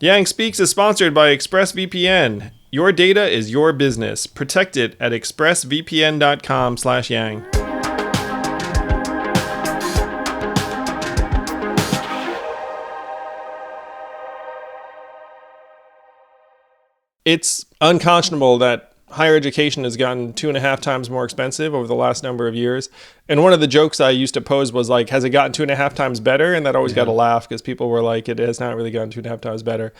Yang Speaks is sponsored by ExpressVPN. Your data is your business. Protect it at expressvpn.com/yang. It's unconscionable that higher education has gotten 2.5 times more expensive over the last number of years. And one of the jokes I used to pose was like, has it gotten 2.5 times better? And that always got a laugh because people were like, it has not really gotten 2.5 times better.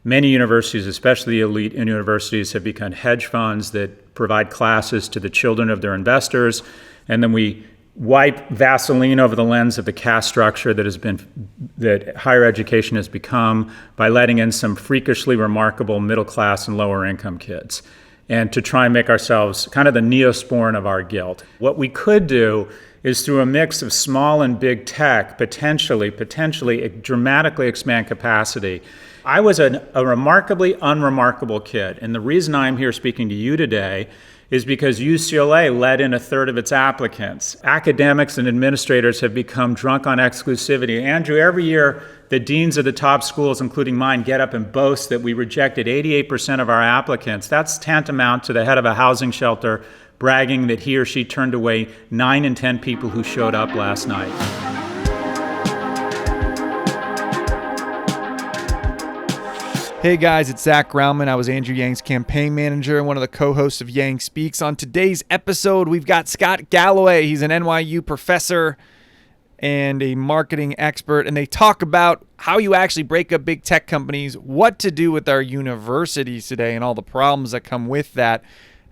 Many universities, especially elite universities, have become hedge funds that provide classes to the children of their investors. And then we wipe Vaseline over the lens of the caste structure that higher education has become by letting in some freakishly remarkable middle class and lower income kids, and to try and make ourselves kind of the neosporin of our guilt. What we could do is, through a mix of small and big tech, potentially dramatically expand capacity. I was a remarkably unremarkable kid, and the reason I'm here speaking to you today is because UCLA let in a third of its applicants. Academics and administrators have become drunk on exclusivity. Andrew, every year, the deans of the top schools, including mine, get up and boast that we rejected 88% of our applicants. That's tantamount to the head of a housing shelter bragging that he or she turned away 9 in 10 people who showed up last night. Hey guys, it's Zach Grauman. I was Andrew Yang's campaign manager and one of the co-hosts of Yang Speaks. On today's episode, we've got Scott Galloway. He's an NYU professor and a marketing expert, and they talk about how you actually break up big tech companies, what to do with our universities today, and all the problems that come with that.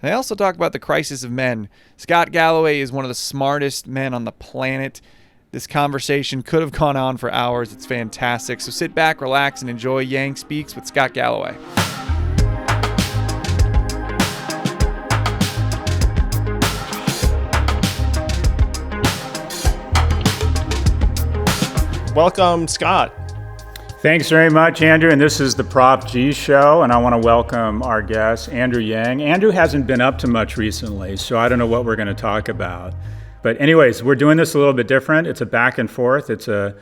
And they also talk about the crisis of men. Scott Galloway is one of the smartest men on the planet. This conversation could have gone on for hours. It's fantastic. So sit back, relax, and enjoy Yang Speaks with Scott Galloway. Welcome, Scott. Thanks very much, Andrew. And this is the Prop G Show, and I want to welcome our guest, Andrew Yang. Andrew hasn't been up to much recently, so I don't know what we're going to talk about. But anyways, we're doing this a little bit different. It's a back and forth. It's 1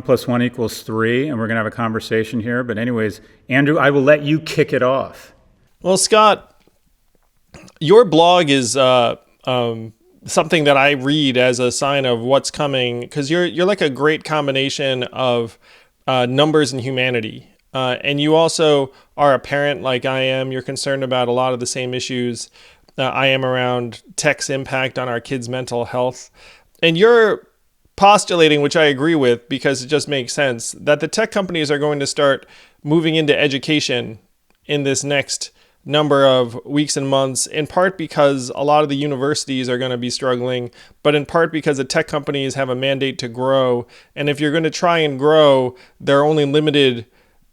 + 1 = 3, and we're gonna have a conversation here. But anyways, Andrew, I will let you kick it off. Well, Scott, your blog is something that I read as a sign of what's coming, because you're like a great combination of numbers and humanity. And you also are a parent like I am. You're concerned about a lot of the same issues I am around tech's impact on our kids' mental health. And you're postulating, which I agree with because it just makes sense, that the tech companies are going to start moving into education in this next number of weeks and months, in part because a lot of the universities are going to be struggling, but in part because the tech companies have a mandate to grow. And if you're going to try and grow, there are only limited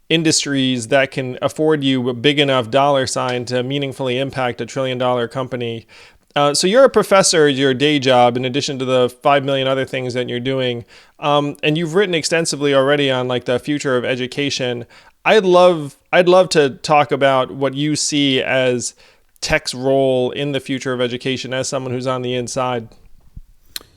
industries that can afford you a big enough dollar sign to meaningfully impact $1 trillion company. So you're a professor, your day job, in addition to the 5 million other things that you're doing. And you've written extensively already on like the future of education. I'd love to talk about what you see as tech's role in the future of education as someone who's on the inside.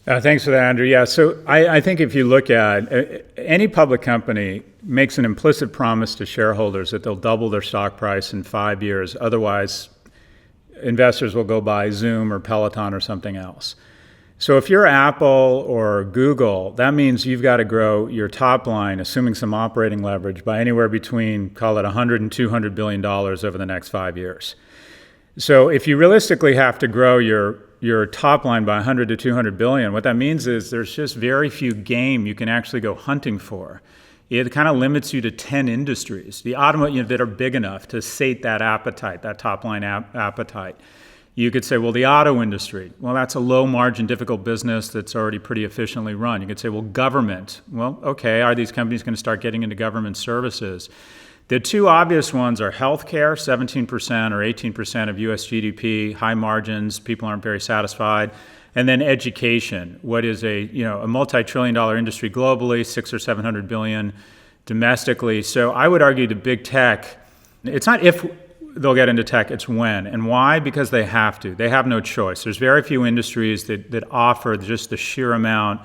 Thanks for that, Andrew. Yeah, so I think if you look at any public company makes an implicit promise to shareholders that they'll double their stock price in 5 years. Otherwise, investors will go buy Zoom or Peloton or something else. So if you're Apple or Google, that means you've got to grow your top line, assuming some operating leverage, by anywhere between, call it $100 and $200 billion over the next 5 years. So if you realistically have to grow your top line by 100 to 200 billion, what that means is there's just very few game you can actually go hunting for. It kind of limits you to 10 industries, the automotive that are big enough to sate that appetite, that top line appetite. You could say, well, the auto industry, well, that's a low margin, difficult business that's already pretty efficiently run. You could say, well, government, well, okay, are these companies going to start getting into government services? The two obvious ones are healthcare, 17% or 18% of US GDP, high margins, people aren't very satisfied. And then education, what is a multi-trillion-dollar industry globally, 600 or 700 billion domestically. So I would argue the big tech, it's not if they'll get into tech, it's when. And why? Because they have to. They have no choice. There's very few industries that offer just the sheer amount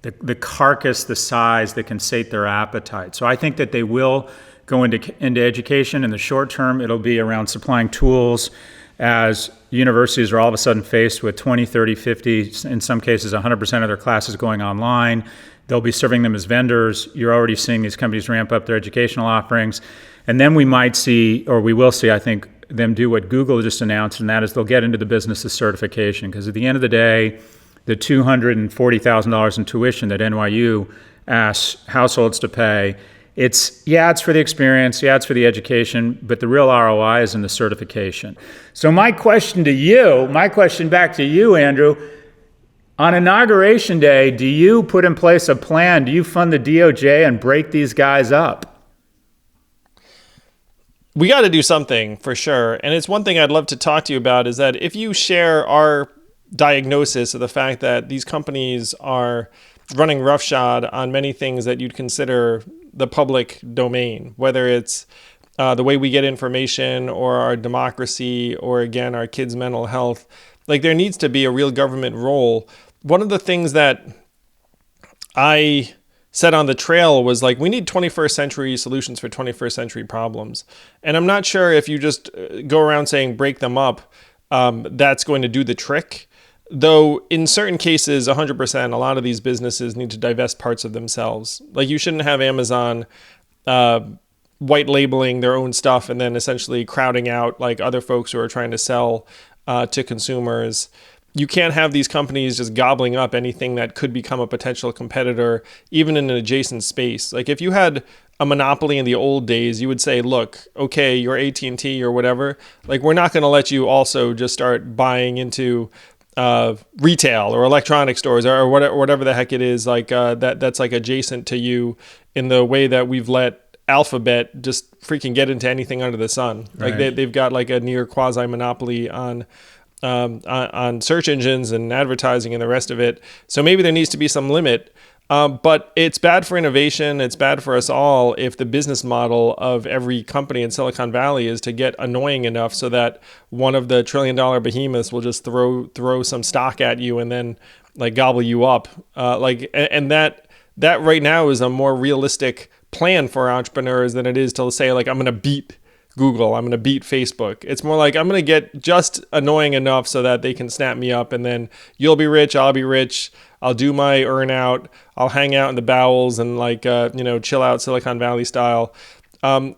the carcass, the size that can sate their appetite. So I think that they will go into education. In the short term, it'll be around supplying tools as universities are all of a sudden faced with 20, 30, 50, in some cases 100% of their classes going online. They'll be serving them as vendors. You're already seeing these companies ramp up their educational offerings. And then we might see, or we will see, I think, them do what Google just announced, and that is they'll get into the business of certification. Because at the end of the day, the $240,000 in tuition that NYU asks households to pay, it's for the experience, it's for the education, but the real ROI is in the certification. So my question back to you, Andrew, on Inauguration Day, do you put in place a plan? Do you fund the DOJ and break these guys up? We got to do something for sure. And it's one thing I'd love to talk to you about is that if you share our diagnosis of the fact that these companies are running roughshod on many things that you'd consider the public domain, whether it's the way we get information or our democracy or, again, our kids' mental health, like there needs to be a real government role. One of the things that I said on the trail was like, we need 21st century solutions for 21st century problems. And I'm not sure if you just go around saying break them up, that's going to do the trick. Though in certain cases, 100%, a lot of these businesses need to divest parts of themselves. Like you shouldn't have Amazon white labeling their own stuff and then essentially crowding out like other folks who are trying to sell to consumers. You can't have these companies just gobbling up anything that could become a potential competitor, even in an adjacent space. Like if you had a monopoly in the old days, you would say, look, okay, you're AT&T or whatever. Like we're not going to let you also just start buying into retail or electronic stores or whatever the heck it is like that's like adjacent to you in the way that we've let Alphabet just freaking get into anything under the sun. Right. Like they've got like a near quasi monopoly on search engines and advertising and the rest of it. So maybe there needs to be some limit. But it's bad for innovation. It's bad for us all if the business model of every company in Silicon Valley is to get annoying enough so that one of the trillion-dollar behemoths will just throw some stock at you and then like gobble you up. And that right now is a more realistic plan for entrepreneurs than it is to say like I'm going to beat Google, I'm going to beat Facebook. It's more like I'm going to get just annoying enough so that they can snap me up and then you'll be rich, I'll be rich. I'll do my earn out. I'll hang out in the bowels and like, chill out Silicon Valley style.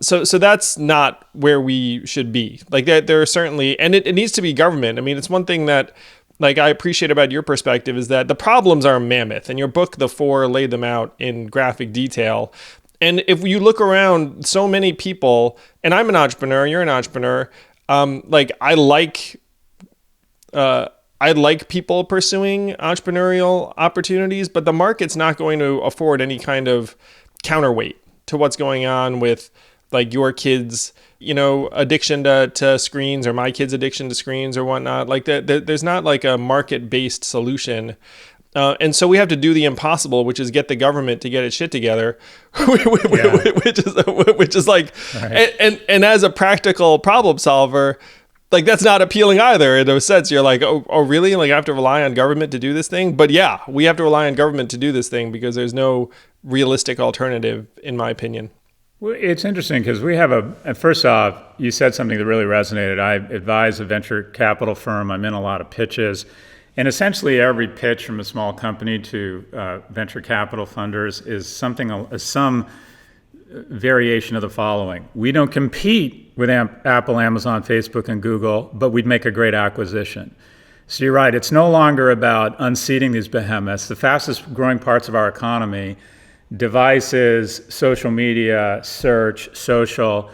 So that's not where we should be. Like there are certainly, and it needs to be government. I mean, it's one thing that like I appreciate about your perspective is that the problems are mammoth, and your book, The Four, laid them out in graphic detail. And if you look around, so many people, and I'm an entrepreneur, you're an entrepreneur, I like people pursuing entrepreneurial opportunities, but the market's not going to afford any kind of counterweight to what's going on with like your kids, addiction to screens or my kids' addiction to screens or whatnot. Like there's not like a market-based solution. And so we have to do the impossible, which is get the government to get its shit together, which is like, right. and as a practical problem solver, like that's not appealing either. In a sense, you're like, oh, really? Like I have to rely on government to do this thing? But yeah, we have to rely on government to do this thing because there's no realistic alternative, in my opinion. Well, it's interesting because we have first off, you said something that really resonated. I advise a venture capital firm. I'm in a lot of pitches. And essentially every pitch from a small company to venture capital funders is some variation of the following. We don't compete with Apple, Amazon, Facebook, and Google, but we'd make a great acquisition. So you're right, it's no longer about unseating these behemoths. The fastest growing parts of our economy, devices, social media, search, social.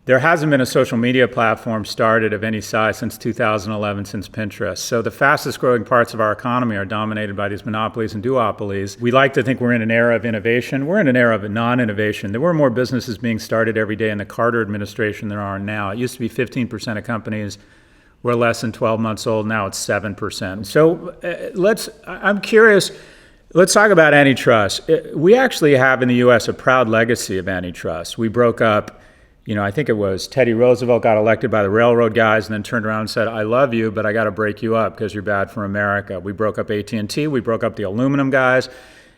There hasn't been a social media platform started of any size since 2011, since Pinterest. So the fastest growing parts of our economy are dominated by these monopolies and duopolies. We like to think we're in an era of innovation. We're in an era of non-innovation. There were more businesses being started every day in the Carter administration than there are now. It used to be 15% of companies were less than 12 months old. Now it's 7%. So I'm curious, let's talk about antitrust. We actually have in the U.S. a proud legacy of antitrust. We broke up, I think it was Teddy Roosevelt got elected by the railroad guys and then turned around and said, I love you, but I got to break you up because you're bad for America. We broke up AT&T. We broke up the aluminum guys.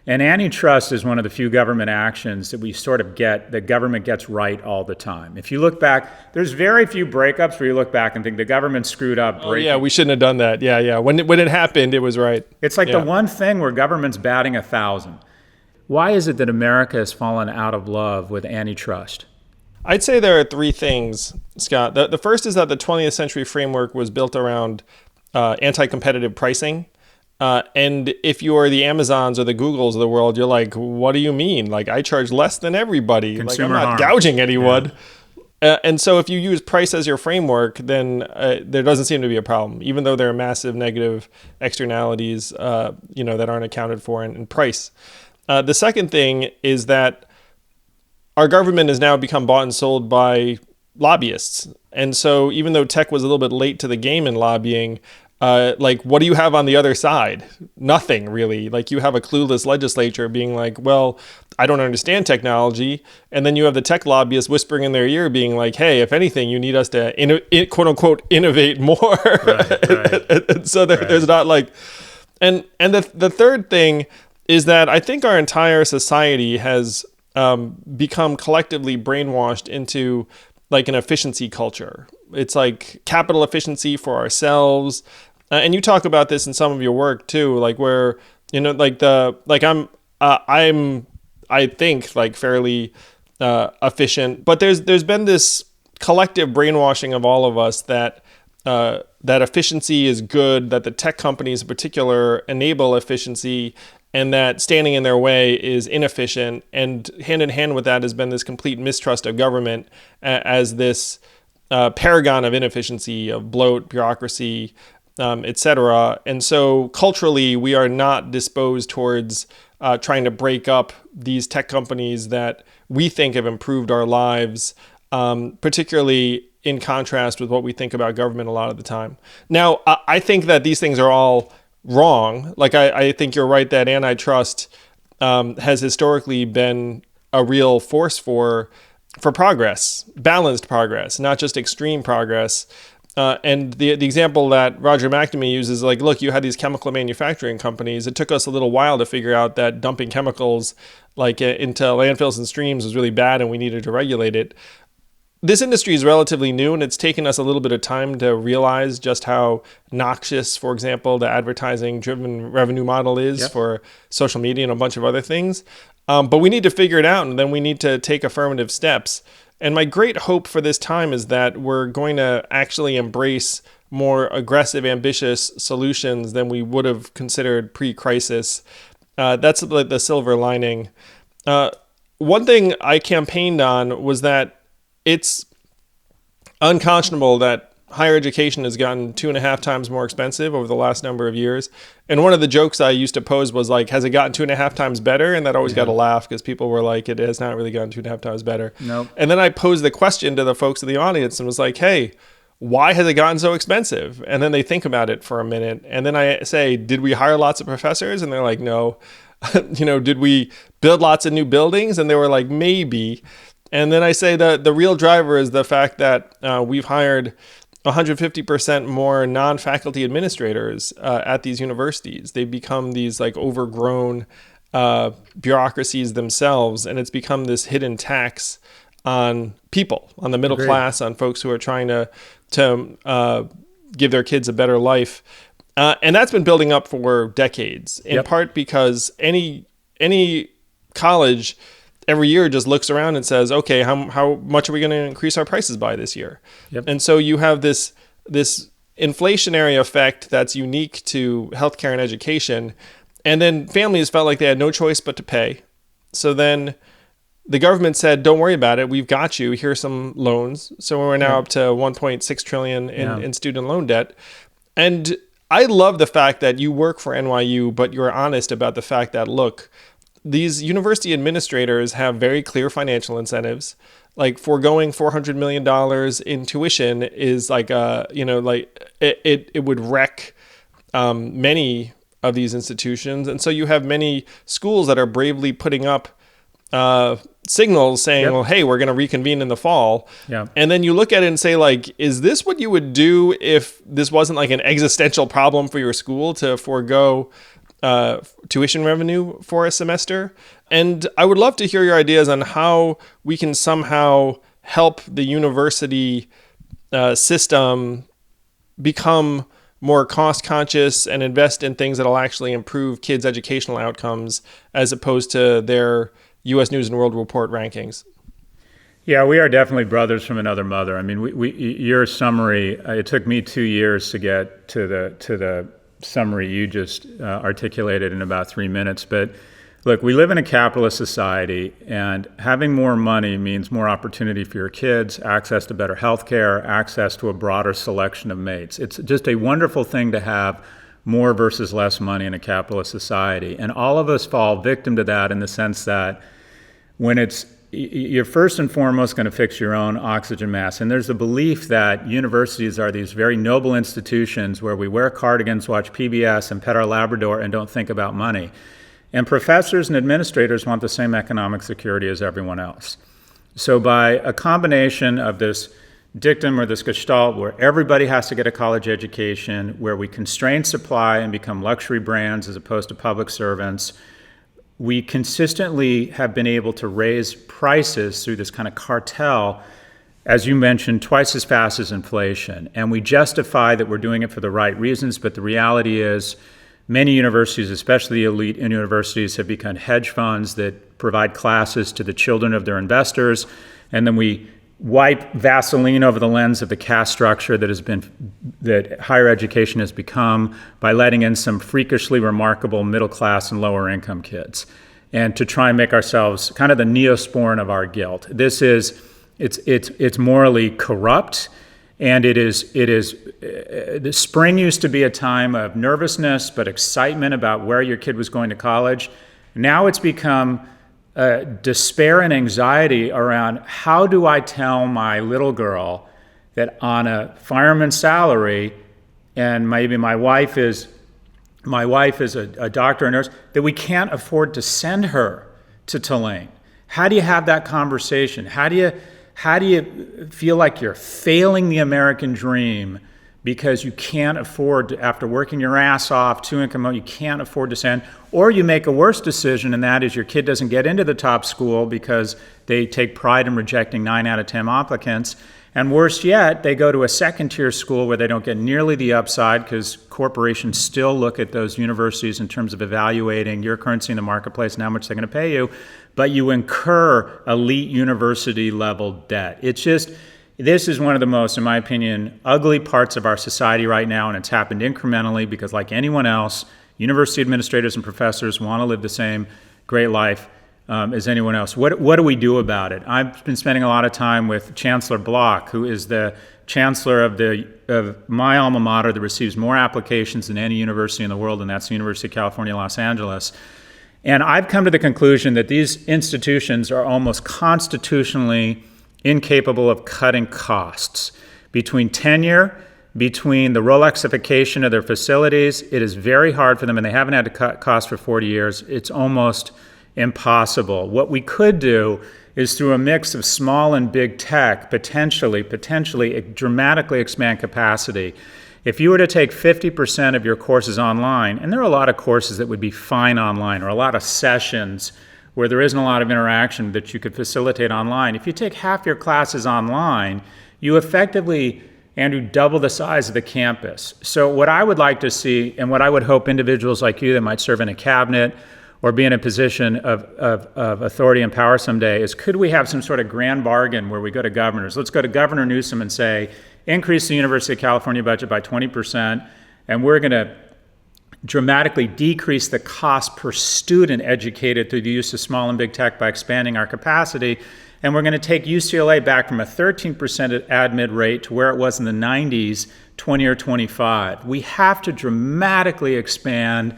And antitrust is one of the few government actions that we sort of the government gets right all the time. If you look back, there's very few breakups where you look back and think the government screwed up. Oh, yeah, we shouldn't have done that. Yeah. When it happened, it was right. It's like the one thing where government's batting 1,000. Why is it that America has fallen out of love with antitrust? I'd say there are three things, Scott. The first is that the 20th century framework was built around anti-competitive pricing. And if you are the Amazons or the Googles of the world, you're like, what do you mean? Like, I charge less than everybody. Consumer I'm not gouging anyone. And so if you use price as your framework, then there doesn't seem to be a problem, even though there are massive negative externalities, that aren't accounted for in price. The second thing is that our government has now become bought and sold by lobbyists. And so even though tech was a little bit late to the game in lobbying, what do you have on the other side? Nothing really. Like, you have a clueless legislature being like, well, I don't understand technology. And then you have the tech lobbyists whispering in their ear being like, hey, if anything, you need us to, quote unquote, innovate more. Right. And so there's not like, and the third thing is that I think our entire society has become collectively brainwashed into like an efficiency culture. It's like capital efficiency for ourselves. And you talk about this in some of your work too, like where, I think like fairly efficient, but there's been this collective brainwashing of all of us that efficiency is good, that the tech companies in particular enable efficiency, and that standing in their way is inefficient. And hand in hand with that has been this complete mistrust of government as this paragon of inefficiency, of bloat, bureaucracy, etc. And so culturally, we are not disposed towards trying to break up these tech companies that we think have improved our lives, particularly in contrast with what we think about government a lot of the time. Now, I think that these things are all wrong. Like, I think you're right that antitrust has historically been a real force for progress, balanced progress, not just extreme progress. And the example that Roger McNamee uses, like, look, you had these chemical manufacturing companies. It took us a little while to figure out that dumping chemicals like into landfills and streams was really bad and we needed to regulate it. This industry is relatively new, and it's taken us a little bit of time to realize just how noxious, for example, the advertising-driven revenue model is for social media and a bunch of other things. But we need to figure it out, and then we need to take affirmative steps. And my great hope for this time is that we're going to actually embrace more aggressive, ambitious solutions than we would have considered pre-crisis. That's the silver lining. One thing I campaigned on was that it's unconscionable that higher education has gotten 2.5 times more expensive over the last number of years. And one of the jokes I used to pose was like, has it gotten 2.5 times better? And that always got a laugh because people were like, it has not really gotten 2.5 times better. Nope. And then I posed the question to the folks in the audience and was like, hey, why has it gotten so expensive? And then they think about it for a minute. And then I say, did we hire lots of professors? And they're like, no. Did we build lots of new buildings? And they were like, maybe. And then I say that the real driver is the fact that we've hired 150% more non-faculty administrators at these universities. They've become these like overgrown bureaucracies themselves, and it's become this hidden tax on people, on the middle class, on folks who are trying to give their kids a better life. And that's been building up for decades, in part because any college every year just looks around and says, okay, how much are we going to increase our prices by this year? And so you have this inflationary effect that's unique to healthcare and education. And then families felt like they had no choice but to pay. So then the government said, don't worry about it. We've got you. Here's some loans. So we're now up to 1.6 trillion in student loan debt. And I love the fact that you work for NYU, but you're honest about the fact that, look, these university administrators have very clear financial incentives. Like, foregoing $400 million in tuition is like it would wreck many of these institutions. And so you have many schools that are bravely putting up signals saying, well, hey, we're going to reconvene in the fall. And then you look at it and say, like, is this what you would do if this wasn't like an existential problem for your school, to forego tuition revenue for a semester. And I would love to hear your ideas on how we can somehow help the university system become more cost conscious and invest in things that'll actually improve kids' educational outcomes as opposed to their U.S. News and World Report rankings. Yeah, we are definitely brothers from another mother. I mean, your summary, it took me 2 years to get to the summary you just articulated in about 3 minutes. But look, we live in a capitalist society, and having more money means more opportunity for your kids, access to better health care, access to a broader selection of mates. It's just a wonderful thing to have more versus less money in a capitalist society. And all of us fall victim to that in the sense that when you're first and foremost going to fix your own oxygen mask. And there's a belief that universities are these very noble institutions where we wear cardigans, watch PBS, and pet our Labrador and don't think about money. And professors and administrators want the same economic security as everyone else. So by a combination of this dictum or this gestalt where everybody has to get a college education, where we constrain supply and become luxury brands as opposed to public servants, we consistently have been able to raise prices through this kind of cartel, as you mentioned, twice as fast as inflation. And we justify that we're doing it for the right reasons, but the reality is many universities, especially elite universities, have become hedge funds that provide classes to the children of their investors, and then we wipe Vaseline over the lens of the caste structure that higher education has become by letting in some freakishly remarkable middle class and lower income kids, and to try and make ourselves kind of the neosporin of our guilt. It's morally corrupt, and the spring used to be a time of nervousness but excitement about where your kid was going to college. Now it's become despair and anxiety around how do I tell my little girl that on a fireman's salary, and maybe my wife is a doctor or nurse, that we can't afford to send her to Tulane. How do you have that conversation? How do you feel like you're failing the American dream because you can't afford to, after working your ass off, you can't afford to send, or you make a worse decision, and that is your kid doesn't get into the top school because they take pride in rejecting 9 out of 10 applicants. And worse yet, they go to a second-tier school where they don't get nearly the upside because corporations still look at those universities in terms of evaluating your currency in the marketplace and how much they're going to pay you, but you incur elite university-level debt. This is one of the most, in my opinion, ugly parts of our society right now, and it's happened incrementally because, like anyone else, university administrators and professors want to live the same great life as anyone else. What do we do about it? I've been spending a lot of time with Chancellor Block, who is the chancellor of my alma mater that receives more applications than any university in the world, and that's the University of California, Los Angeles. And I've come to the conclusion that these institutions are almost constitutionally incapable of cutting costs. Between tenure, between the Rolexification of their facilities, it is very hard for them, and they haven't had to cut costs for 40 years. It's almost impossible. What we could do is, through a mix of small and big tech, potentially dramatically expand capacity. If you were to take 50% of your courses online, and there are a lot of courses that would be fine online, or a lot of sessions where there isn't a lot of interaction that you could facilitate online. If you take half your classes online, you effectively, Andrew, double the size of the campus. So what I would like to see, and what I would hope individuals like you that might serve in a cabinet or be in a position of authority and power someday, is could we have some sort of grand bargain where we go to governors? Let's go to Governor Newsom and say, increase the University of California budget by 20%, and we're going to dramatically decrease the cost per student educated through the use of small and big tech by expanding our capacity. And we're going to take UCLA back from a 13% admit rate to where it was in the 90s, 20 or 25. We have to dramatically expand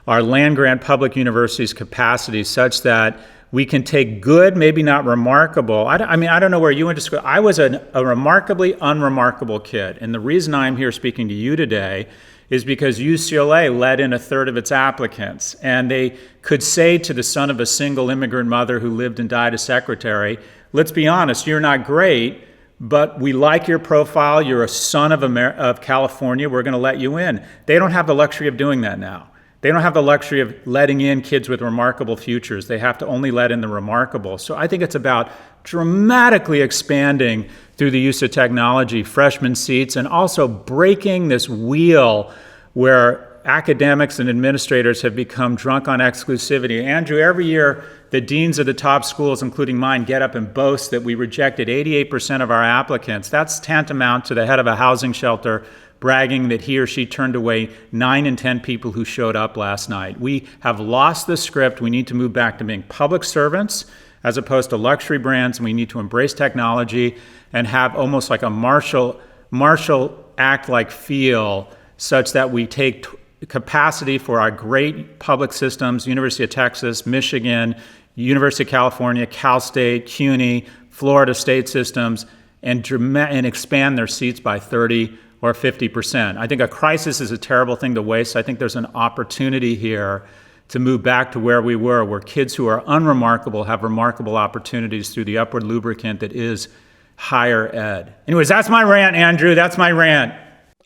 our land-grant public universities' capacity such that we can take good, maybe not remarkable. I don't know where you went to school. I was a remarkably unremarkable kid. And the reason I'm here speaking to you today is because UCLA let in a third of its applicants. And they could say to the son of a single immigrant mother who lived and died as secretary, let's be honest, you're not great, but we like your profile. You're a son of California. We're going to let you in. They don't have the luxury of doing that now. They don't have the luxury of letting in kids with remarkable futures. They have to only let in the remarkable. So I think it's about dramatically expanding through the use of technology, freshman seats, and also breaking this wheel where academics and administrators have become drunk on exclusivity. Andrew, every year, the deans of the top schools, including mine, get up and boast that we rejected 88% of our applicants. That's tantamount to the head of a housing shelter bragging that he or she turned away 9 in 10 people who showed up last night. We have lost the script. We need to move back to being public servants as opposed to luxury brands, and we need to embrace technology and have almost like a Marshall Act-like feel such that we take capacity for our great public systems, University of Texas, Michigan, University of California, Cal State, CUNY, Florida state systems, and expand their seats by 30 or 50%. I think a crisis is a terrible thing to waste. I think there's an opportunity here to move back to where we were, where kids who are unremarkable have remarkable opportunities through the upward lubricant that is higher ed. Anyways, that's my rant, Andrew. That's my rant.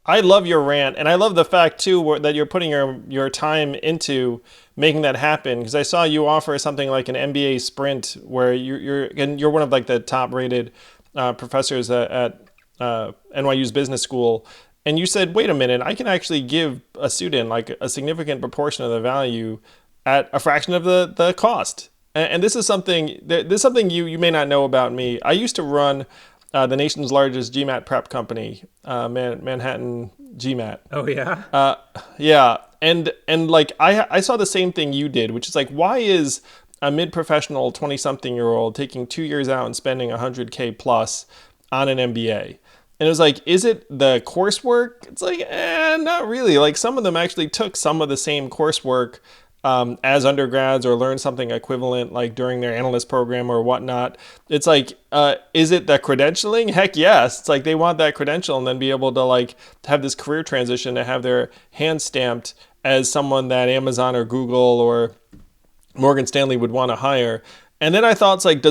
I love your rant, and I love the fact too that you're putting your time into making that happen. Because I saw you offer something like an MBA sprint, where you're one of like the top rated professors at NYU's business school, and you said, wait a minute, I can actually give a student like a significant proportion of the value at a fraction of the cost. And this is something you may not know about me. I used to run the nation's largest GMAT prep company, Manhattan GMAT. Oh yeah. Yeah, and like I saw the same thing you did, which is like, why is a mid-professional 20-something-year-old taking 2 years out and spending $100K plus on an MBA? And it was like, is it the coursework? It's like, not really. Like some of them actually took some of the same coursework as undergrads or learned something equivalent like during their analyst program or whatnot. It's like, is it the credentialing? Heck yes. It's like they want that credential and then be able to like have this career transition to have their hand stamped as someone that Amazon or Google or Morgan Stanley would want to hire. And then I thought, it's like,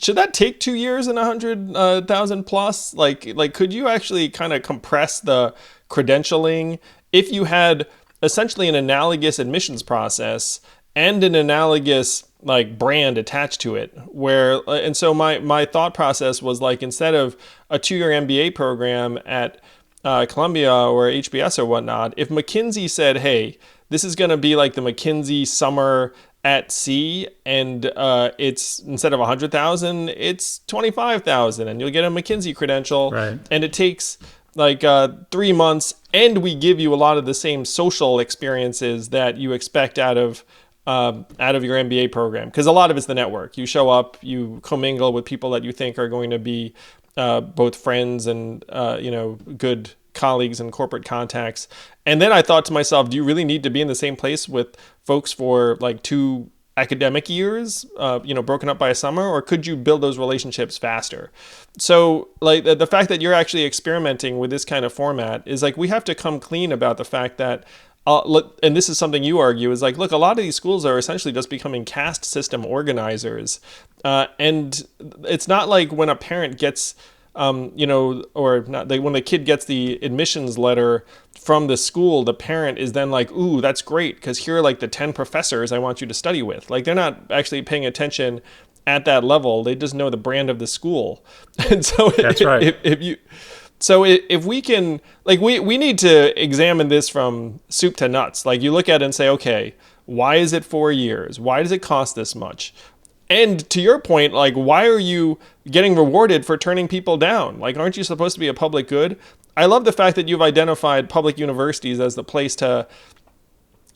should that take 2 years and 100,000 plus? Like, could you actually kind of compress the credentialing if you had essentially an analogous admissions process and an analogous like brand attached to it? And so my thought process was like, instead of a 2-year MBA program at Columbia or HBS or whatnot, if McKinsey said, hey, this is going to be like the McKinsey summer at sea, and it's instead of 100,000, it's 25,000, and you'll get a McKinsey credential, right. And it takes like 3 months, and we give you a lot of the same social experiences that you expect out of your MBA program, because a lot of it's the network. You show up, you commingle with people that you think are going to be both friends and good colleagues and corporate contacts. And then I thought to myself, do you really need to be in the same place with folks for like 2 academic years, broken up by a summer, or could you build those relationships faster? So like the fact that you're actually experimenting with this kind of format is like, we have to come clean about the fact that, and this is something you argue, is like, look, a lot of these schools are essentially just becoming caste system organizers. And it's not like when a parent gets or not, when the kid gets the admissions letter from the school, the parent is then like, ooh, that's great, because here are like the 10 professors I want you to study with. Like, they're not actually paying attention at that level. They just know the brand of the school. And so that's right. If we can, like, we need to examine this from soup to nuts. Like, you look at it and say, okay, why is it 4 years? Why does it cost this much? And to your point, like, why are you getting rewarded for turning people down? Like, aren't you supposed to be a public good? I love the fact that you've identified public universities as the place to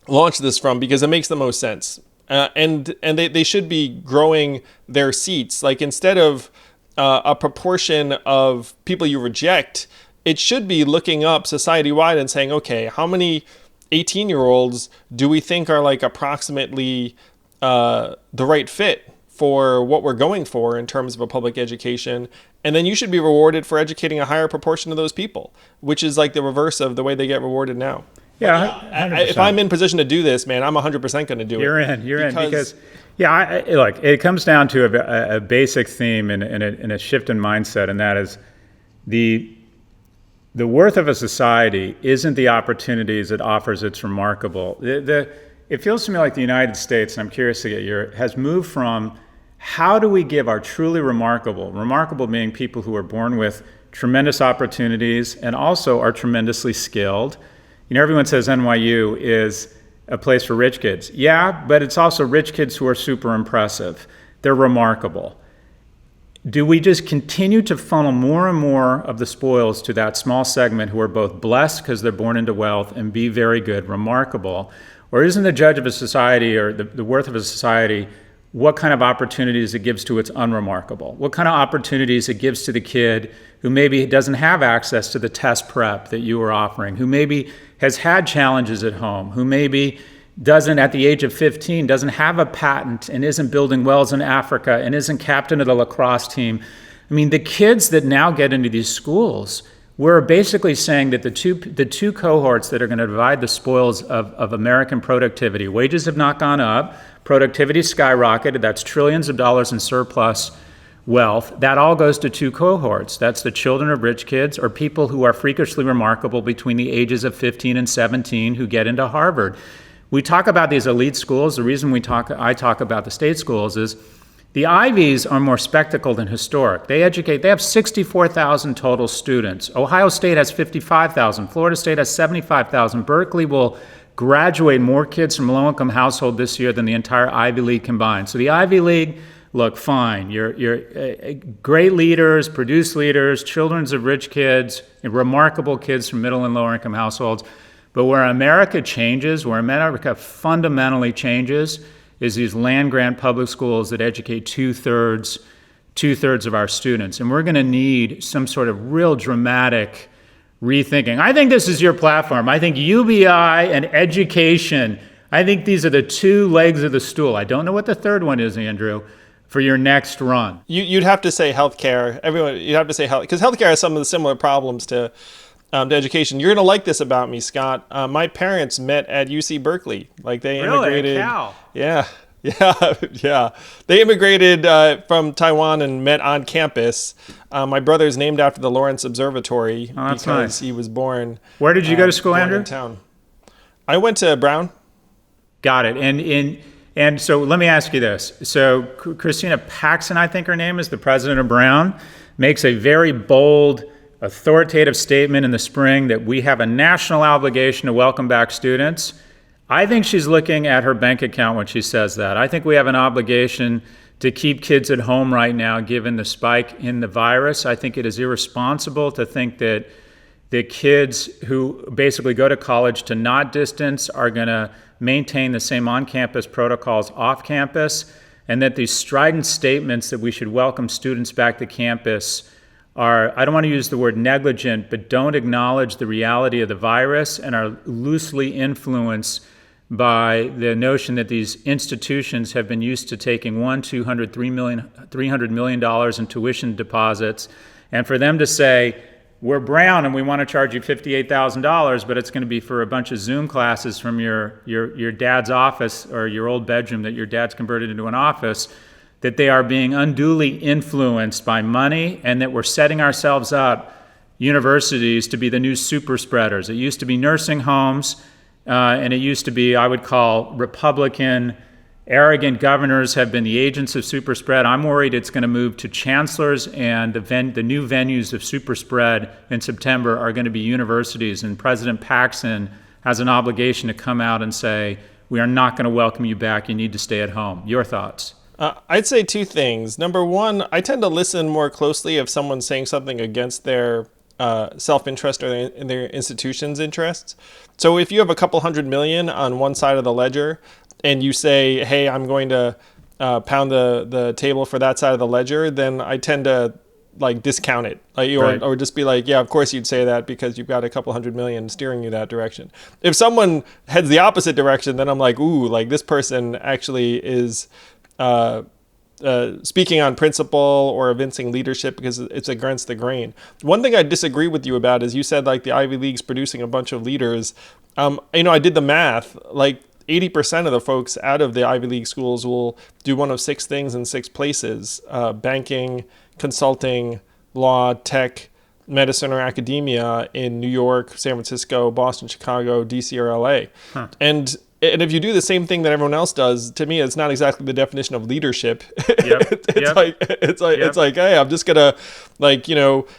launch this from, because it makes the most sense. And they should be growing their seats. Like, instead of a proportion of people you reject, it should be looking up society-wide and saying, okay, how many 18-year-olds do we think are like approximately the right fit for what we're going for in terms of a public education? And then you should be rewarded for educating a higher proportion of those people, which is like the reverse of the way they get rewarded now. Yeah, if I'm in position to do this, man, I'm 100% going to do it. You're in because look, it comes down to a basic theme and a shift in mindset, and that is the worth of a society isn't the opportunities it offers. It's remarkable. it feels to me like the United States, and I'm curious to get has moved from how do we give our truly remarkable being people who are born with tremendous opportunities and also are tremendously skilled. Everyone says NYU is a place for rich kids. Yeah, but it's also rich kids who are super impressive. They're remarkable. Do we just continue to funnel more and more of the spoils to that small segment who are both blessed because they're born into wealth and be very good, remarkable? Or isn't the judge of a society or the worth of a society what kind of opportunities it gives to its unremarkable? What kind of opportunities it gives to the kid who maybe doesn't have access to the test prep that you are offering, who maybe has had challenges at home, who maybe doesn't, at the age of 15, doesn't have a patent and isn't building wells in Africa and isn't captain of the lacrosse team. I mean, the kids that now get into these schools, we're basically saying that the two cohorts that are going to divide the spoils of American productivity, wages have not gone up, productivity skyrocketed, that's trillions of dollars in surplus wealth. That all goes to two cohorts. That's the children of rich kids or people who are freakishly remarkable between the ages of 15 and 17 who get into Harvard. We talk about these elite schools. The reason I talk about the state schools is the Ivies are more spectacle than historic. They have 64,000 total students. Ohio State has 55,000. Florida State has 75,000. Berkeley will graduate more kids from low-income household this year than the entire Ivy League combined. So the Ivy League, look, fine. You're great leaders, produce leaders, children of rich kids, remarkable kids from middle and lower-income households. But where America changes, where America fundamentally changes, is these land-grant public schools that educate two-thirds of our students. And we're going to need some sort of real dramatic rethinking. I think this is your platform. I think UBI and education, I think these are the two legs of the stool. I don't know what the third one is, Andrew, for your next run. You'd have to say healthcare. You'd have to say health, because healthcare has some of the similar problems to education. You're going to like this about me, Scott. My parents met at UC Berkeley. Like they immigrated. Really? Yeah. They immigrated from Taiwan and met on campus. My brother's named after the Lawrence Observatory because nice. He was born. Where did you go to school, Andrew? In town. I went to Brown. Got it. And so let me ask you this. So Christina Paxson, I think her name is, the president of Brown, makes a very bold, authoritative statement in the spring that we have a national obligation to welcome back students. I think she's looking at her bank account when she says that. I think we have an obligation to keep kids at home right now, given the spike in the virus. I think it is irresponsible to think that the kids who basically go to college to not distance are going to maintain the same on-campus protocols off-campus, and that these strident statements that we should welcome students back to campus are, I don't want to use the word negligent, but don't acknowledge the reality of the virus and are loosely influenced by the notion that these institutions have been used to taking $300 million in tuition deposits, and for them to say, we're Brown and we want to charge you $58,000, but it's going to be for a bunch of Zoom classes from your dad's office or your old bedroom that your dad's converted into an office, that they are being unduly influenced by money, and that we're setting ourselves up, universities, to be the new super spreaders. It used to be nursing homes, and it used to be, I would call, Republican, arrogant governors have been the agents of super spread. I'm worried it's going to move to chancellors, and the new venues of super spread in September are going to be universities, and President Paxson has an obligation to come out and say, we are not going to welcome you back. You need to stay at home. Your thoughts? I'd say two things. Number one, I tend to listen more closely if someone's saying something against their self-interest or their institution's interests. So if you have a couple $100 million on one side of the ledger and you say, hey, I'm going to pound the table for that side of the ledger, then I tend to discount it, or just be like, yeah, of course you'd say that because you've got a couple $100 million steering you that direction. If someone heads the opposite direction, then I'm like, ooh, this person actually is speaking on principle or evincing leadership because it's against the grain. One thing I disagree with you about is you said the Ivy League's producing a bunch of leaders. I did the math. 80% of the folks out of the Ivy League schools will do one of six things in six places: banking, consulting, law, tech, medicine, or academia in New York, San Francisco, Boston, Chicago, DC, or LA. And and if you do the same thing that everyone else does, to me, it's not exactly the definition of leadership. Yep. It's like, hey, I'm just gonna like,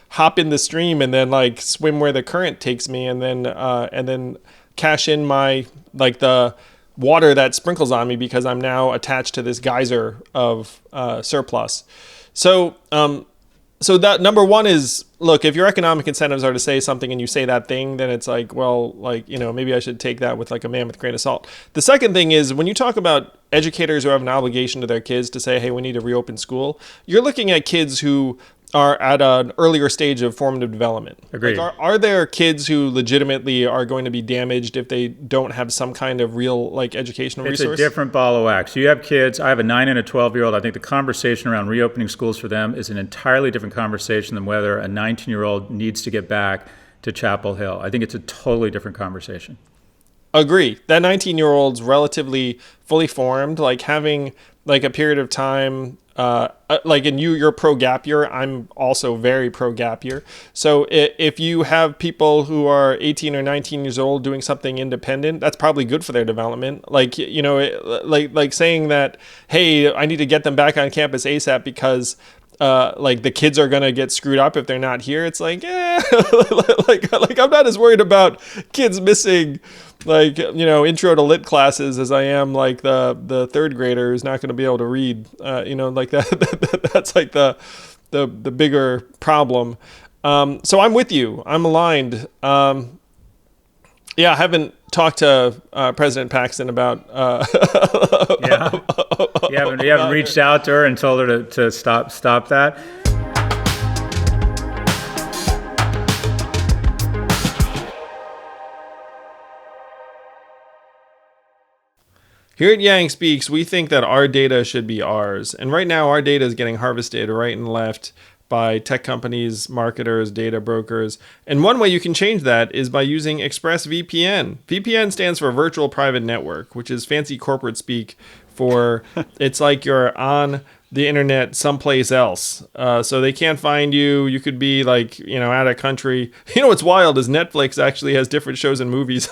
hop in the stream and then like swim where the current takes me, and then cash in my like the water that sprinkles on me because I'm now attached to this geyser of surplus. So that number one is, look, if your economic incentives are to say something and you say that thing, then it's like, well, like, maybe I should take that with like a mammoth grain of salt. The second thing is when you talk about educators who have an obligation to their kids to say, hey, we need to reopen school, you're looking at kids who are at an earlier stage of formative development. Agreed. Like, are there kids who legitimately are going to be damaged if they don't have some kind of real like educational resource? It's a different ball of wax. You have kids. I have a 9 and a 12-year-old. I think the conversation around reopening schools for them is an entirely different conversation than whether a 19-year-old needs to get back to Chapel Hill. I think it's a totally different conversation. Agree. That 19-year-old's relatively fully formed, like having like a period of time, like, and you're pro gap year. I'm also very pro gap year. So if you have people who are 18 or 19 years old doing something independent, that's probably good for their development. Like, like saying that, hey, I need to get them back on campus ASAP because like the kids are gonna get screwed up if they're not here. It's like, like I'm not as worried about kids missing like intro to lit classes as I am like the third grader who's not going to be able to read. Like that's like the bigger problem. So I'm with you. I'm aligned. Yeah, I haven't talked to President Paxton about. Yeah, you haven't reached out to her and told her to stop that. Here at Yang Speaks, we think that our data should be ours. And right now, our data is getting harvested right and left by tech companies, marketers, data brokers. And one way you can change that is by using ExpressVPN. VPN stands for Virtual Private Network, which is fancy corporate speak for it's like you're on the internet someplace else. So they can't find you. You could be like, out of country. What's wild is Netflix actually has different shows and movies,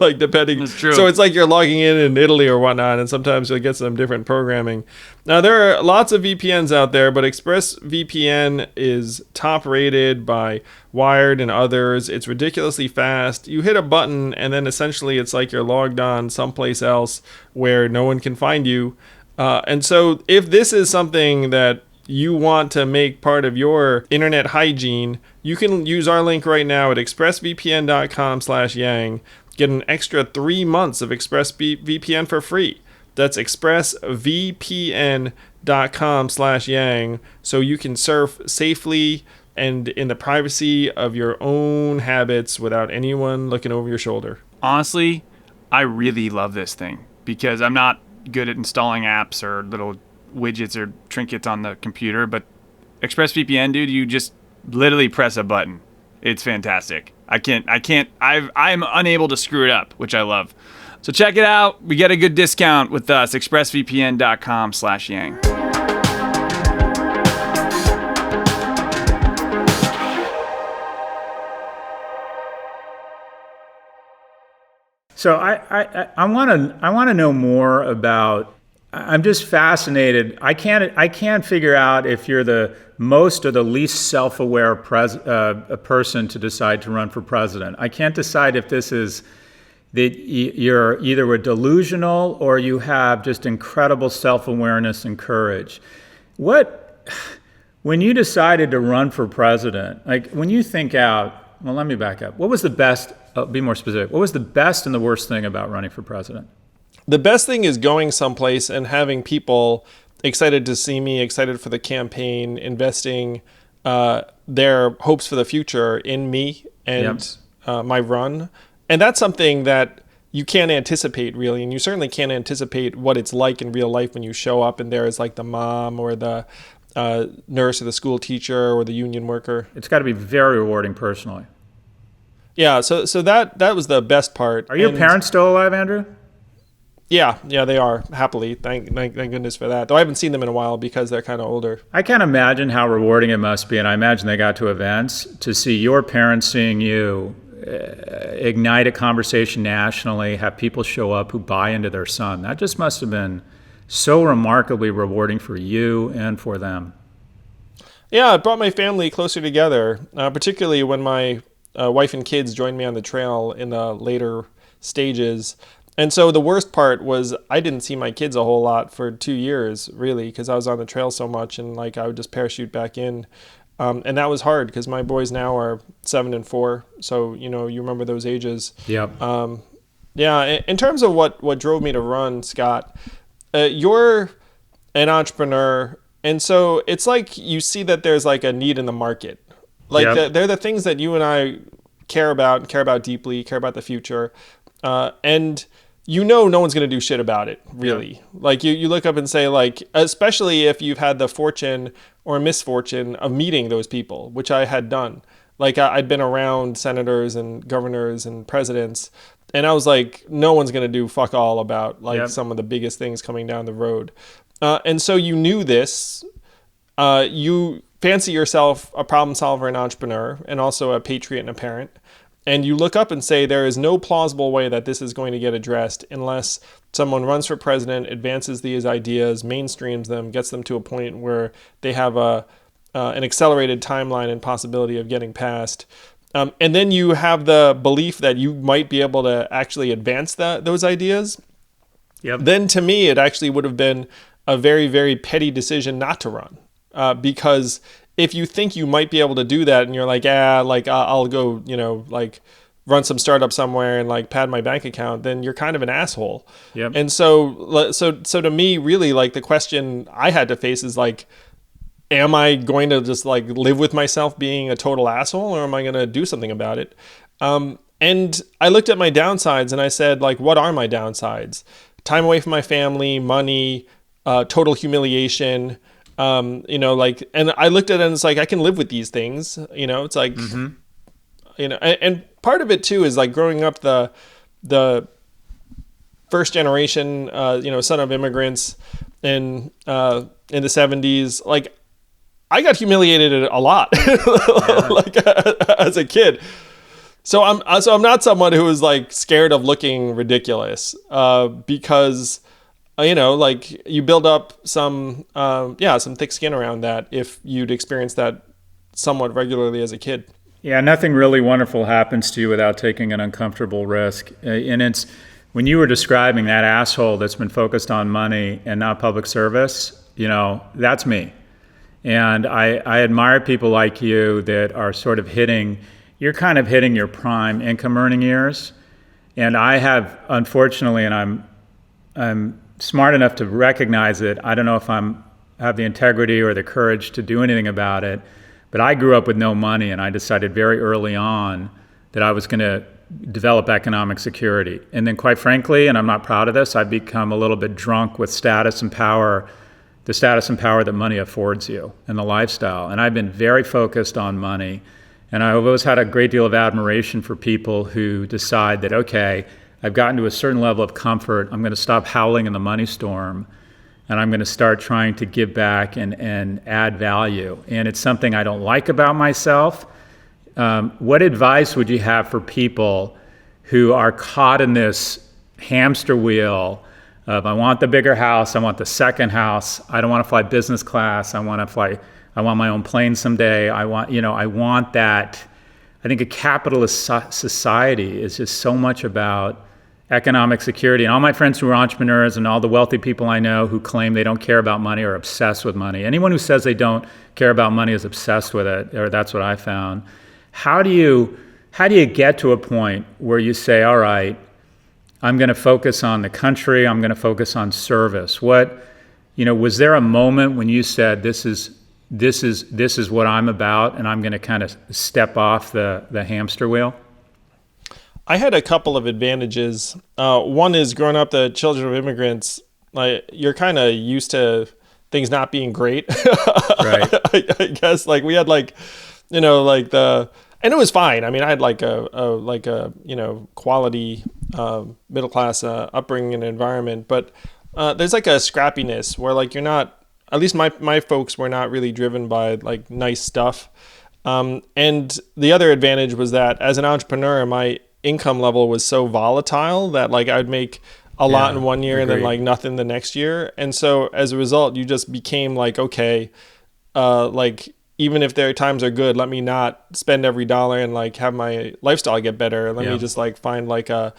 like depending. That's true. So it's like you're logging in Italy or whatnot, and sometimes you'll get some different programming. Now, there are lots of VPNs out there, but ExpressVPN is top rated by Wired and others. It's ridiculously fast. You hit a button, and then essentially it's like you're logged on someplace else where no one can find you. And so if this is something that you want to make part of your internet hygiene, you can use our link right now at expressvpn.com/yang. Get an extra 3 months of ExpressVPN for free. That's expressvpn.com/yang. So you can surf safely and in the privacy of your own habits without anyone looking over your shoulder. Honestly, I really love this thing because I'm not good at installing apps or little widgets or trinkets on the computer, but ExpressVPN, dude, you just literally press a button. It's fantastic. I'm unable to screw it up, which I love. So check it out. We get a good discount with us, expressvpn.com/yang. So I want to know more about. I'm just fascinated. I can't figure out if you're the most or the least self-aware person to decide to run for president. I can't decide if this is that you're either delusional or you have just incredible self-awareness and courage. When you decided to run for president, like when you think out. Well, let me back up. What was the best? Be more specific. What was the best and the worst thing about running for president? The best thing is going someplace and having people excited to see me, excited for the campaign, investing their hopes for the future in me and my run. And that's something that you can't anticipate, really. And you certainly can't anticipate what it's like in real life when you show up and there is like the mom or the nurse or the school teacher or the union worker. It's got to be very rewarding personally. Yeah, so that was the best part. Are your parents still alive, Andrew? Yeah, they are, happily. Thank goodness for that. Though I haven't seen them in a while because they're kind of older. I can't imagine how rewarding it must be, and I imagine they got to events to see your parents seeing you. ignite a conversation nationally, have people show up who buy into their son. That just must have been so remarkably rewarding for you and for them. Yeah, it brought my family closer together, particularly when my wife and kids joined me on the trail in the later stages. And so the worst part was I didn't see my kids a whole lot for 2 years, really, because I was on the trail so much, and like I would just parachute back in. And that was hard because my boys now are 7 and 4. So, you remember those ages. Yep. Yeah. In terms of what drove me to run, Scott, you're an entrepreneur. And so it's like you see that there's like a need in the market. Like Yep. they're the things that you and I care about deeply, care about the future. And no one's going to do shit about it, really. Yeah. Like you look up and say, like, especially if you've had the fortune or misfortune of meeting those people, which I had done. Like I'd been around senators and governors and presidents, and I was like, no one's going to do fuck all about like Yep. some of the biggest things coming down the road. And so you knew this. You fancy yourself a problem solver and entrepreneur, and also a patriot and a parent. And you look up and say, there is no plausible way that this is going to get addressed unless someone runs for president, advances these ideas, mainstreams them, gets them to a point where they have an accelerated timeline and possibility of getting passed. And then you have the belief that you might be able to actually advance those ideas. Yep. Then to me, it actually would have been a very, very petty decision not to run. Because if you think you might be able to do that and you're like, I'll go, like run some startup somewhere and like pad my bank account, then you're kind of an asshole. Yep. And so to me, really, like the question I had to face is like, am I going to just like live with myself being a total asshole, or am I going to do something about it? And I looked at my downsides and I said, like, what are my downsides? Time away from my family, money, total humiliation. And I looked at it and it's like, I can live with these things, it's like, and part of it too is like growing up the first generation, son of immigrants in the 70s. Like I got humiliated a lot, like as a kid. So I'm not someone who is like scared of looking ridiculous, because like you build up some thick skin around that if you'd experienced that somewhat regularly as a kid. Yeah, nothing really wonderful happens to you without taking an uncomfortable risk. And it's when you were describing that asshole that's been focused on money and not public service, that's me. And I admire people like you that are sort of you're kind of hitting your prime income earning years. And I have, unfortunately, and I'm smart enough to recognize it. I don't know if have the integrity or the courage to do anything about it, but I grew up with no money, and I decided very early on that I was going to develop economic security. And then quite frankly, and I'm not proud of this, I've become a little bit drunk with status and power, the status and power that money affords you and the lifestyle. And I've been very focused on money. And I've always had a great deal of admiration for people who decide that, okay, I've gotten to a certain level of comfort. I'm going to stop howling in the money storm, and I'm going to start trying to give back and add value. And it's something I don't like about myself. What advice would you have for people who are caught in this hamster wheel of, I want the bigger house, I want the second house, I don't want to fly business class, I want my own plane someday, I want that. I think a capitalist society is just so much about economic security. And all my friends who are entrepreneurs and all the wealthy people I know who claim they don't care about money are obsessed with money. Anyone who says they don't care about money is obsessed with it, or that's what I found. How do you get to a point where you say, all right, I'm going to focus on the country, I'm going to focus on service? Was there a moment when you said, this is what I'm about, and I'm going to kind of step off the hamster wheel? I had a couple of advantages. One is growing up the children of immigrants, like you're kind of used to things not being great. Right. I guess like we had and it was fine. I mean, I had like a quality middle class upbringing and environment, but there's like a scrappiness where like you're not, at least my folks were not really driven by like nice stuff. And the other advantage was that as an entrepreneur, my income level was so volatile that like I'd make a lot in one year and then like nothing the next year. And so as a result, you just became like, okay, like even if their times are good, let me not spend every dollar and like have my lifestyle get better. Let me just like find like a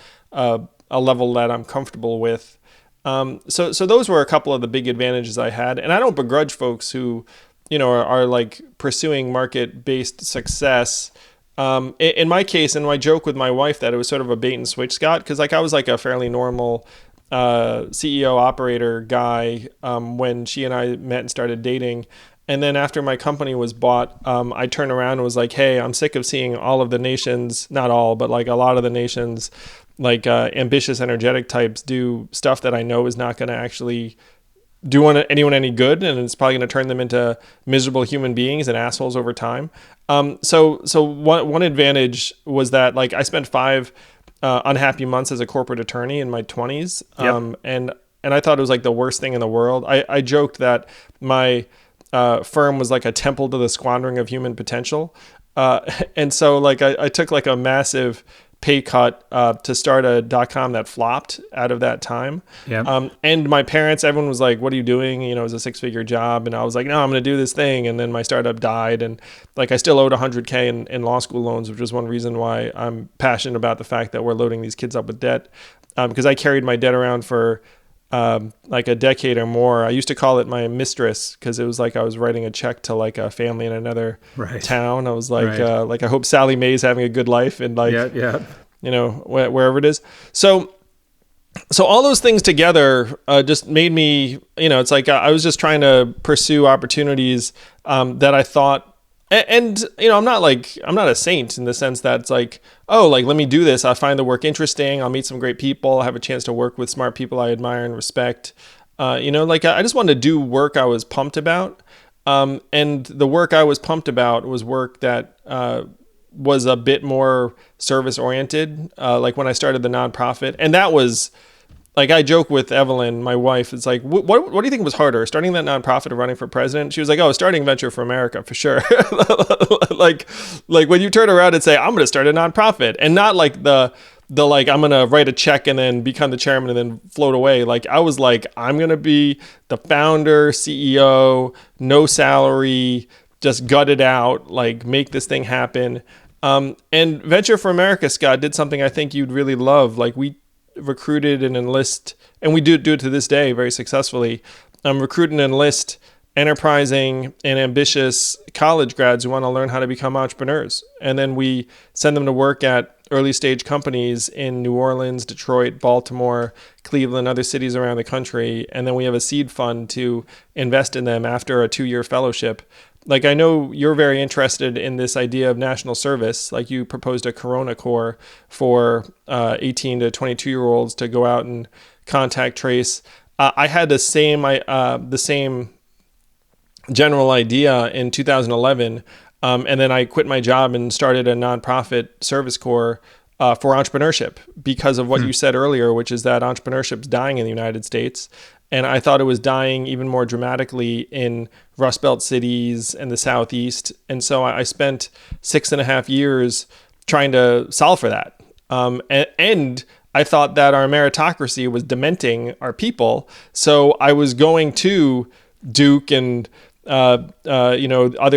level that I'm comfortable with. So those were a couple of the big advantages I had. And I don't begrudge folks who, are like pursuing market-based success. In my case, and I joke with my wife that it was sort of a bait and switch, Scott, because like I was like a fairly normal CEO operator guy when she and I met and started dating. And then after my company was bought, I turned around and was like, hey, I'm sick of seeing all of the nations, not all, but like a lot of the nations, like ambitious, energetic types do stuff that I know is not going to actually do anyone any good, and it's probably going to turn them into miserable human beings and assholes over time. So one advantage was that like I spent 5 unhappy months as a corporate attorney in my 20s, and I thought it was like the worst thing in the world. I joked that my firm was like a temple to the squandering of human potential, and so like I took like a massive pay cut to start a .com that flopped out of that time. And my parents, everyone was like, what are you doing? It was a 6-figure job. And I was like, no, I'm going to do this thing. And then my startup died. And like, I still owed $100K in law school loans, which was one reason why I'm passionate about the fact that we're loading these kids up with debt. Because I carried my debt around for like a decade or more. I used to call it my mistress because it was like I was writing a check to like a family in another town. I was like, I hope Sally Mae's having a good life and like, wherever it is. So all those things together just made me, it's like I was just trying to pursue opportunities that I thought. And I'm not a saint in the sense that it's like, oh, like, let me do this. I find the work interesting. I'll meet some great people. I have a chance to work with smart people I admire and respect. Like I just wanted to do work I was pumped about. And the work I was pumped about was work that was a bit more service oriented. Like when I started the nonprofit, and that was, like I joke with Evelyn, my wife, it's like, what do you think was harder, starting that nonprofit or running for president? She was like, oh, starting Venture for America for sure. like when you turn around and say, I'm going to start a nonprofit, and not like the like, I'm going to write a check and then become the chairman and then float away. Like I was like, I'm going to be the founder, CEO, no salary, just gut it out, like make this thing happen. And Venture for America, Scott, did something I think you'd really love. Like we recruited and enlist, and we do it to this day very successfully, recruit and enlist enterprising and ambitious college grads who want to learn how to become entrepreneurs. And then we send them to work at early stage companies in New Orleans, Detroit, Baltimore, Cleveland, other cities around the country. And then we have a seed fund to invest in them after a 2-year fellowship. Like I know you're very interested in this idea of national service. Like you proposed a Corona Corps for 18 to 22-year-olds to go out and contact trace. I had the same general idea in 2011, and then I quit my job and started a nonprofit service corps for entrepreneurship because of what you said earlier, which is that entrepreneurship's dying in the United States. And I thought it was dying even more dramatically in Rust Belt cities and the Southeast. And so I spent 6.5 years trying to solve for that. And I thought that our meritocracy was dementing our people. So I was going to Duke and other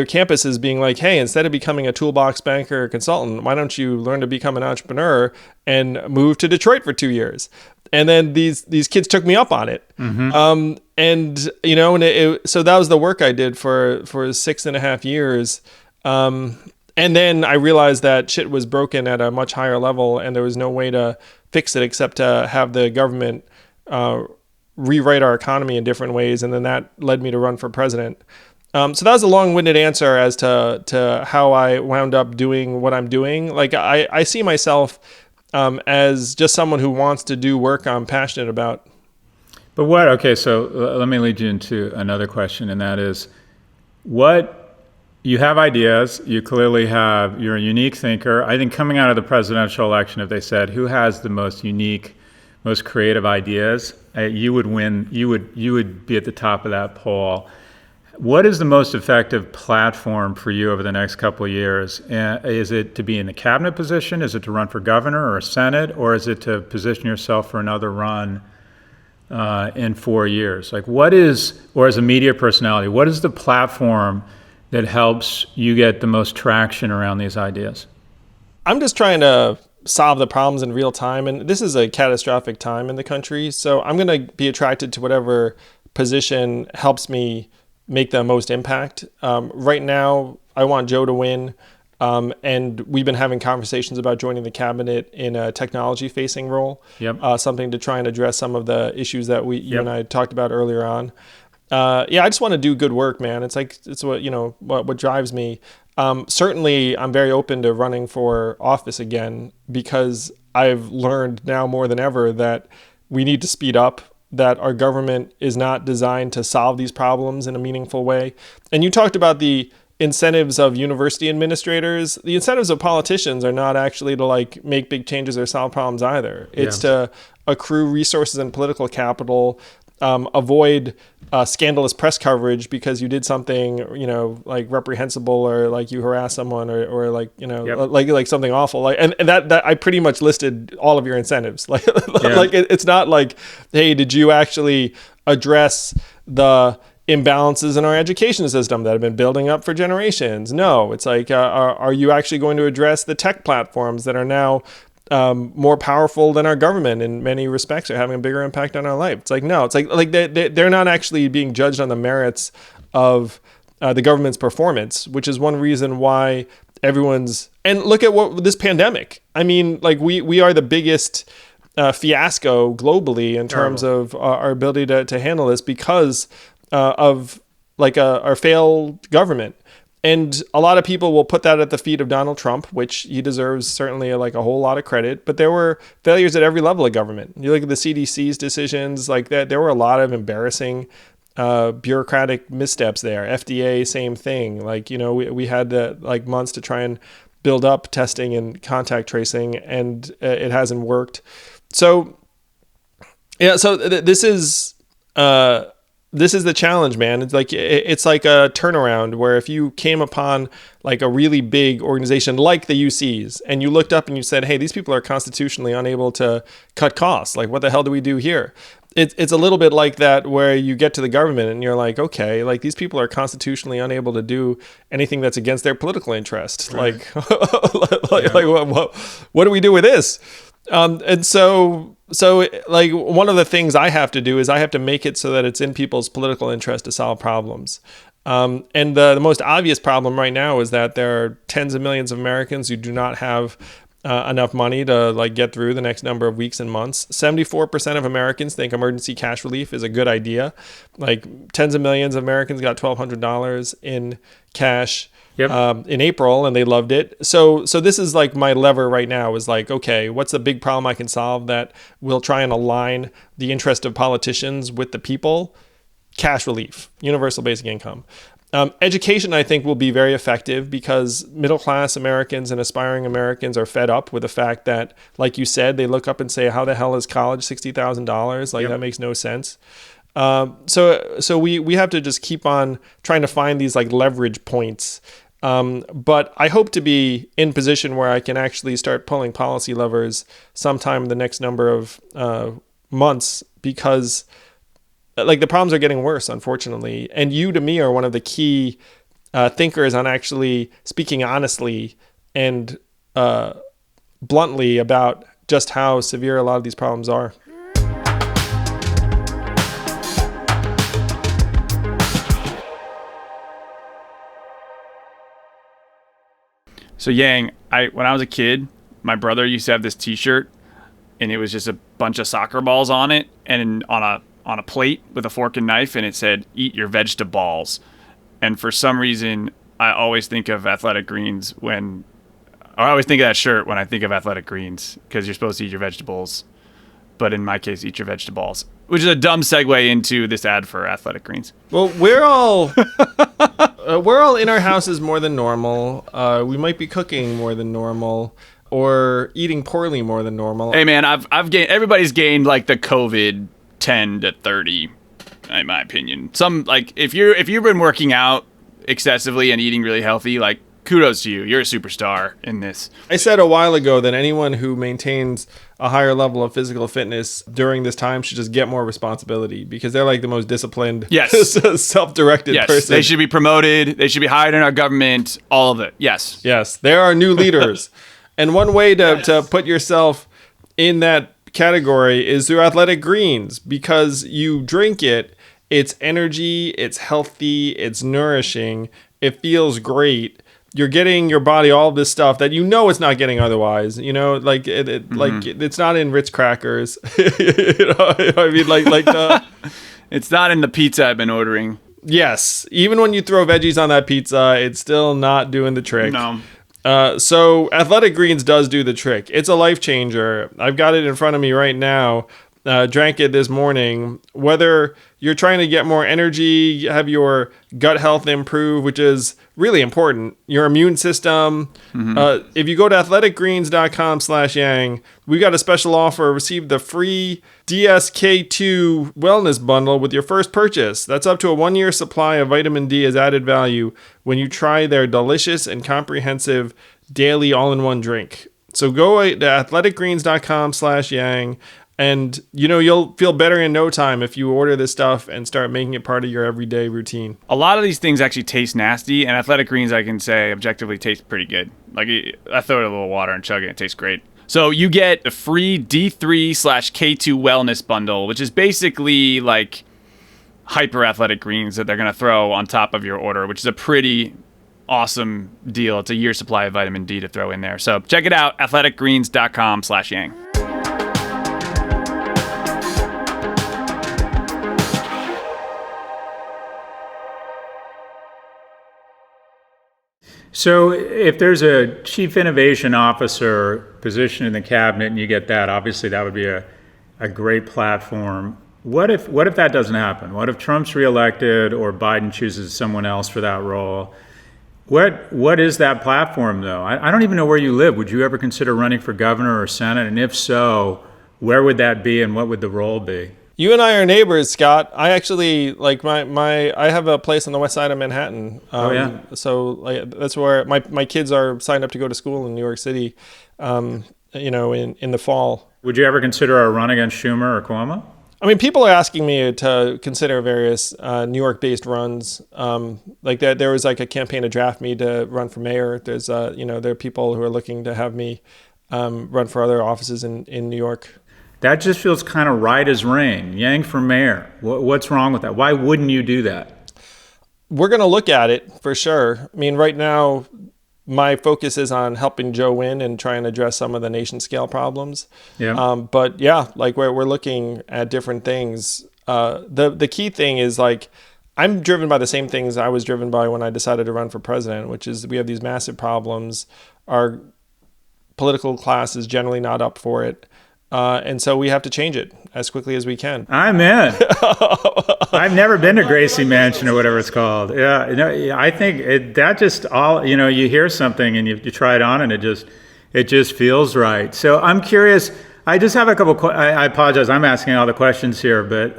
campuses being like, hey, instead of becoming a toolbox banker or consultant, why don't you learn to become an entrepreneur and move to Detroit for 2 years? And then these kids took me up on it. So that was the work I did for 6.5 years. And then I realized that shit was broken at a much higher level and there was no way to fix it except to have the government rewrite our economy in different ways. And then that led me to run for president. So that was a long-winded answer as to how I wound up doing what I'm doing. Like I see myself as just someone who wants to do work I'm passionate about. But so let me lead you into another question, and that is, you have ideas, you're a unique thinker. I think coming out of the presidential election, if they said, who has the most unique, most creative ideas, you would win, you would be at the top of that poll. What is the most effective platform for you over the next couple of years? Is it to be in the cabinet position? Is it to run for governor or Senate? Or is it to position yourself for another run in 4 years? Like or as a media personality, what is the platform that helps you get the most traction around these ideas? I'm just trying to solve the problems in real time. And this is a catastrophic time in the country. So I'm going to be attracted to whatever position helps me make the most impact. Right now, I want Joe to win. And we've been having conversations about joining the cabinet in a technology-facing role. Yep. Something to try and address some of the issues that you and I talked about earlier on. I just want to do good work, man. It's what drives me. Certainly, I'm very open to running for office again because I've learned now more than ever that we need to speed up, that our government is not designed to solve these problems in a meaningful way. And you talked about the incentives of university administrators. The incentives of politicians are not actually to make big changes or solve problems either. It's to accrue resources and political capital, avoid scandalous press coverage because you did something, reprehensible or you harassed someone or something awful. And that I pretty much listed all of your incentives. It's not like, hey, did you actually address the imbalances in our education system that have been building up for generations? No, it's like, are you actually going to address the tech platforms that are now more powerful than our government in many respects, are having a bigger impact on our life? It's like, no, it's like they're not actually being judged on the merits of the government's performance, which is one reason why and look at what this pandemic. I mean, we are the biggest fiasco globally in terms of our ability to handle this because of our failed government. And a lot of people will put that at the feet of Donald Trump, which he deserves certainly a whole lot of credit. But there were failures at every level of government. You look at the CDC's decisions, there were a lot of embarrassing bureaucratic missteps there. FDA, same thing. We had months to try and build up testing and contact tracing, and it hasn't worked. So, this is the challenge, man. It's like a turnaround where if you came upon a really big organization like the UCs and you looked up and you said, hey, these people are constitutionally unable to cut costs. What the hell do we do here? It's a little bit like that where you get to the government and you're like, okay, these people are constitutionally unable to do anything that's against their political interest. Right. What do we do with this? And so one of the things I have to do is I have to make it so that it's in people's political interest to solve problems. And the most obvious problem right now is that there are tens of millions of Americans who do not have enough money to get through the next number of weeks and months. 74% of Americans think emergency cash relief is a good idea. Tens of millions of Americans got $1,200 in cash in April, and they loved it. So this is my lever right now is okay, what's the big problem I can solve that will try and align the interest of politicians with the people? Cash relief, universal basic income. Education, I think, will be very effective because middle-class Americans and aspiring Americans are fed up with the fact that, like you said, they look up and say, how the hell is college $60,000? That makes no sense. So we have to just keep on trying to find these leverage points. But I hope to be in position where I can actually start pulling policy levers sometime in the next number of months because the problems are getting worse, unfortunately. And you, to me, are one of the key thinkers on actually speaking honestly and bluntly about just how severe a lot of these problems are. So Yang, when I was a kid, my brother used to have this T-shirt, and it was just a bunch of soccer balls on it, and on a plate with a fork and knife, and it said, "Eat your vegetables." And for some reason, I always think of Athletic Greens I always think of that shirt when I think of Athletic Greens, because you're supposed to eat your vegetables, but in my case, eat your vegetables, which is a dumb segue into this ad for Athletic Greens. Well, we're all in our houses more than normal. We might be cooking more than normal, or eating poorly more than normal. Hey man, I've gained. Everybody's gained the COVID 10 to 30 in my opinion. Some like if you've been working out excessively and eating really healthy, like kudos to you. You're a superstar in this. I said a while ago that anyone who maintains a higher level of physical fitness during this time should just get more responsibility because they're like the most disciplined, self-directed person. They should be promoted. They should be hired in our government. All of it. Yes. Yes. There are new leaders. And one way to put yourself in that category is through Athletic Greens because you drink it. It's energy. It's healthy. It's nourishing. It feels great. You're getting your body all this stuff that it's not getting otherwise. Like like it's not in Ritz crackers. I mean, like the. It's not in the pizza I've been ordering. Yes, even when you throw veggies on that pizza, it's still not doing the trick. No. So Athletic Greens does do the trick. It's a life changer. I've got it in front of me right now. Drank it this morning. Whether you're trying to get more energy, have your gut health improve, which is really important, your immune system. If you go to athleticgreens.com/yang, we got a special offer. Receive the free DSK2 wellness bundle with your first purchase. That's up to a 1-year supply of vitamin D as added value when you try their delicious and comprehensive daily all-in-one drink. So go to athleticgreens.com/yang. And, you'll feel better in no time if you order this stuff and start making it part of your everyday routine. A lot of these things actually taste nasty, and Athletic Greens, I can say, objectively taste pretty good. Like, I throw it in a little water and chug it, it tastes great. So you get the free D3/K2 wellness bundle, which is basically like hyper Athletic Greens that they're going to throw on top of your order, which is a pretty awesome deal. It's a year's supply of vitamin D to throw in there. So check it out, athleticgreens.com/yang. So if there's a chief innovation officer position in the cabinet and you get that, obviously that would be a great platform. What if that doesn't happen? What if Trump's reelected or Biden chooses someone else for that role? What is that platform, though? I don't even know where you live. Would you ever consider running for governor or Senate? And if so, where would that be and what would the role be? You and I are neighbors, Scott. I actually like I have a place on the west side of Manhattan. So that's where my kids are signed up to go to school in New York City. In the fall. Would you ever consider a run against Schumer or Cuomo? I mean, people are asking me to consider various New York-based runs. Like that, there was like a campaign to draft me to run for mayor. There's there are people who are looking to have me run for other offices in New York. That just feels kind of right as rain. Yang for mayor. What's wrong with that? Why wouldn't you do that? We're going to look at it for sure. I mean, right now, my focus is on helping Joe win and trying to address some of the nation scale problems. Yeah. But yeah, like we're looking at different things. The key thing is like, I'm driven by the same things I was driven by when I decided to run for president, which is we have these massive problems. Our political class is generally not up for it. And so we have to change it as quickly as we can. I'm in. I've never been to Gracie Mansion or whatever it's called. Yeah, I think that just all, you hear something and you try it on and it just feels right. So I'm curious. I just have a couple. I apologize. I'm asking all the questions here, but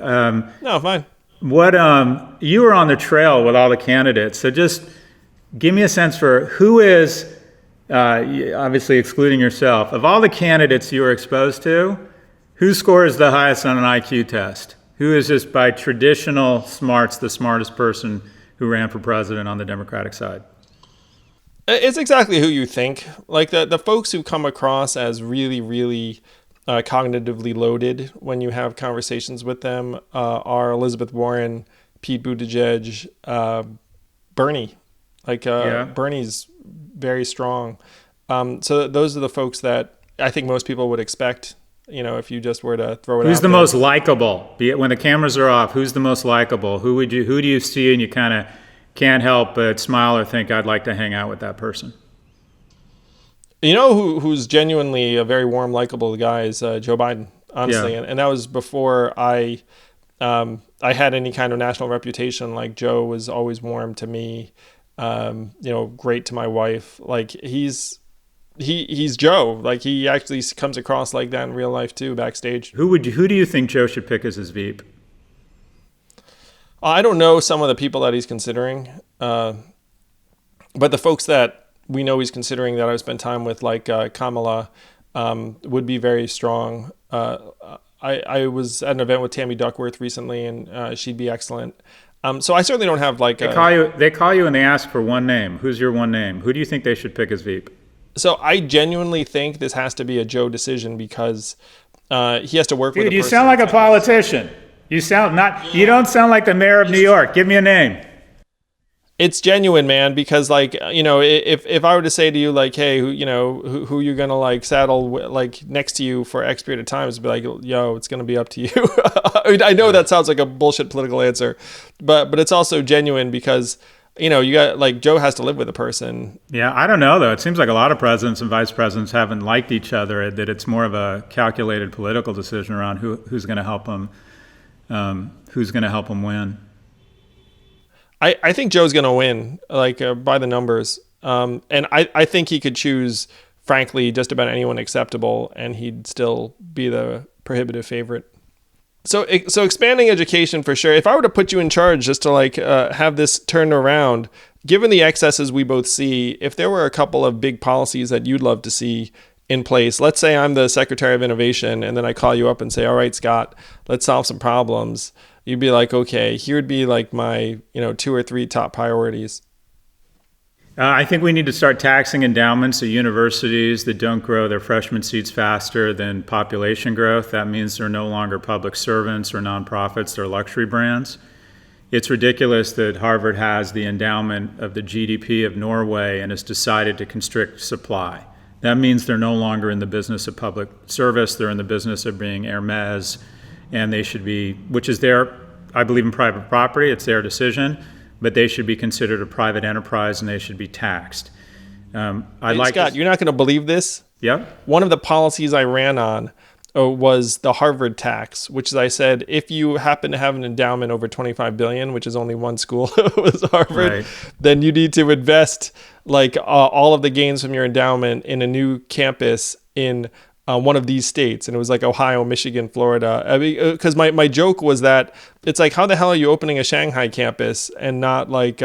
no, fine. What you were on the trail with all the candidates, so just give me a sense for who is. Obviously excluding yourself, of all the candidates you were exposed to, who scores the highest on an IQ test? Who is just by traditional smarts the smartest person who ran for president on the Democratic side? It's exactly who you think. Like the folks who come across as really, really cognitively loaded when you have conversations with them are Elizabeth Warren, Pete Buttigieg, Bernie. Bernie's very strong. So those are the folks that I think most people would expect, if you just were to throw it out. Who's the most likable? When the cameras are off, who's the most likable? Who do you see and you kind of can't help but smile or think, I'd like to hang out with that person? Who's genuinely a very warm, likable guy is Joe Biden, honestly. Yeah. And that was before I had any kind of national reputation. Like Joe was always warm to me. Great to my wife. Like he's Joe. Like he actually comes across like that in real life too, backstage. Who do you think Joe should pick as his VP? I don't know some of the people that he's considering, but the folks that we know he's considering that I've spent time with, like Kamala, would be very strong. I was at an event with Tammy Duckworth recently, and she'd be excellent. So I certainly don't have like They call you and they ask for one name. Who's your one name? Who do you think they should pick as Veep? So I genuinely think this has to be a Joe decision because he has to work with. Dude, you sound like a politician. You don't sound like the mayor of New York. Give me a name. It's genuine, man, because like, if I were to say to you like, hey, who you're gonna like saddle like next to you for X period of time, it'd be like, yo, it's gonna be up to you. I know that sounds like a bullshit political answer, but it's also genuine because you got like Joe has to live with a person. Yeah, I don't know though. It seems like a lot of presidents and vice presidents haven't liked each other. That it's more of a calculated political decision around who's going to help them, win. I think Joe's going to win, like by the numbers, and I think he could choose, frankly, just about anyone acceptable, and he'd still be the prohibitive favorite. So expanding education for sure. If I were to put you in charge just to like have this turned around, given the excesses we both see, if there were a couple of big policies that you'd love to see in place, let's say I'm the Secretary of Innovation and then I call you up and say, all right, Scott, let's solve some problems. You'd be like, okay, here would be like my 2 or 3 top priorities. I think we need to start taxing endowments at universities that don't grow their freshman seats faster than population growth. That means they're no longer public servants or nonprofits, they're luxury brands. It's ridiculous that Harvard has the endowment of the GDP of Norway and has decided to constrict supply. That means they're no longer in the business of public service, they're in the business of being Hermes, and they should be, which is I believe in private property, it's their decision, but they should be considered a private enterprise and they should be taxed. Scott, you're not going to believe this. Yeah. One of the policies I ran on was the Harvard tax, which is I said, if you happen to have an endowment over $25 billion, which is only one school, was Harvard, right, then you need to invest like all of the gains from your endowment in a new campus in one of these states. And it was like Ohio, Michigan, Florida. I mean, because my joke was that it's like, how the hell are you opening a Shanghai campus and not like,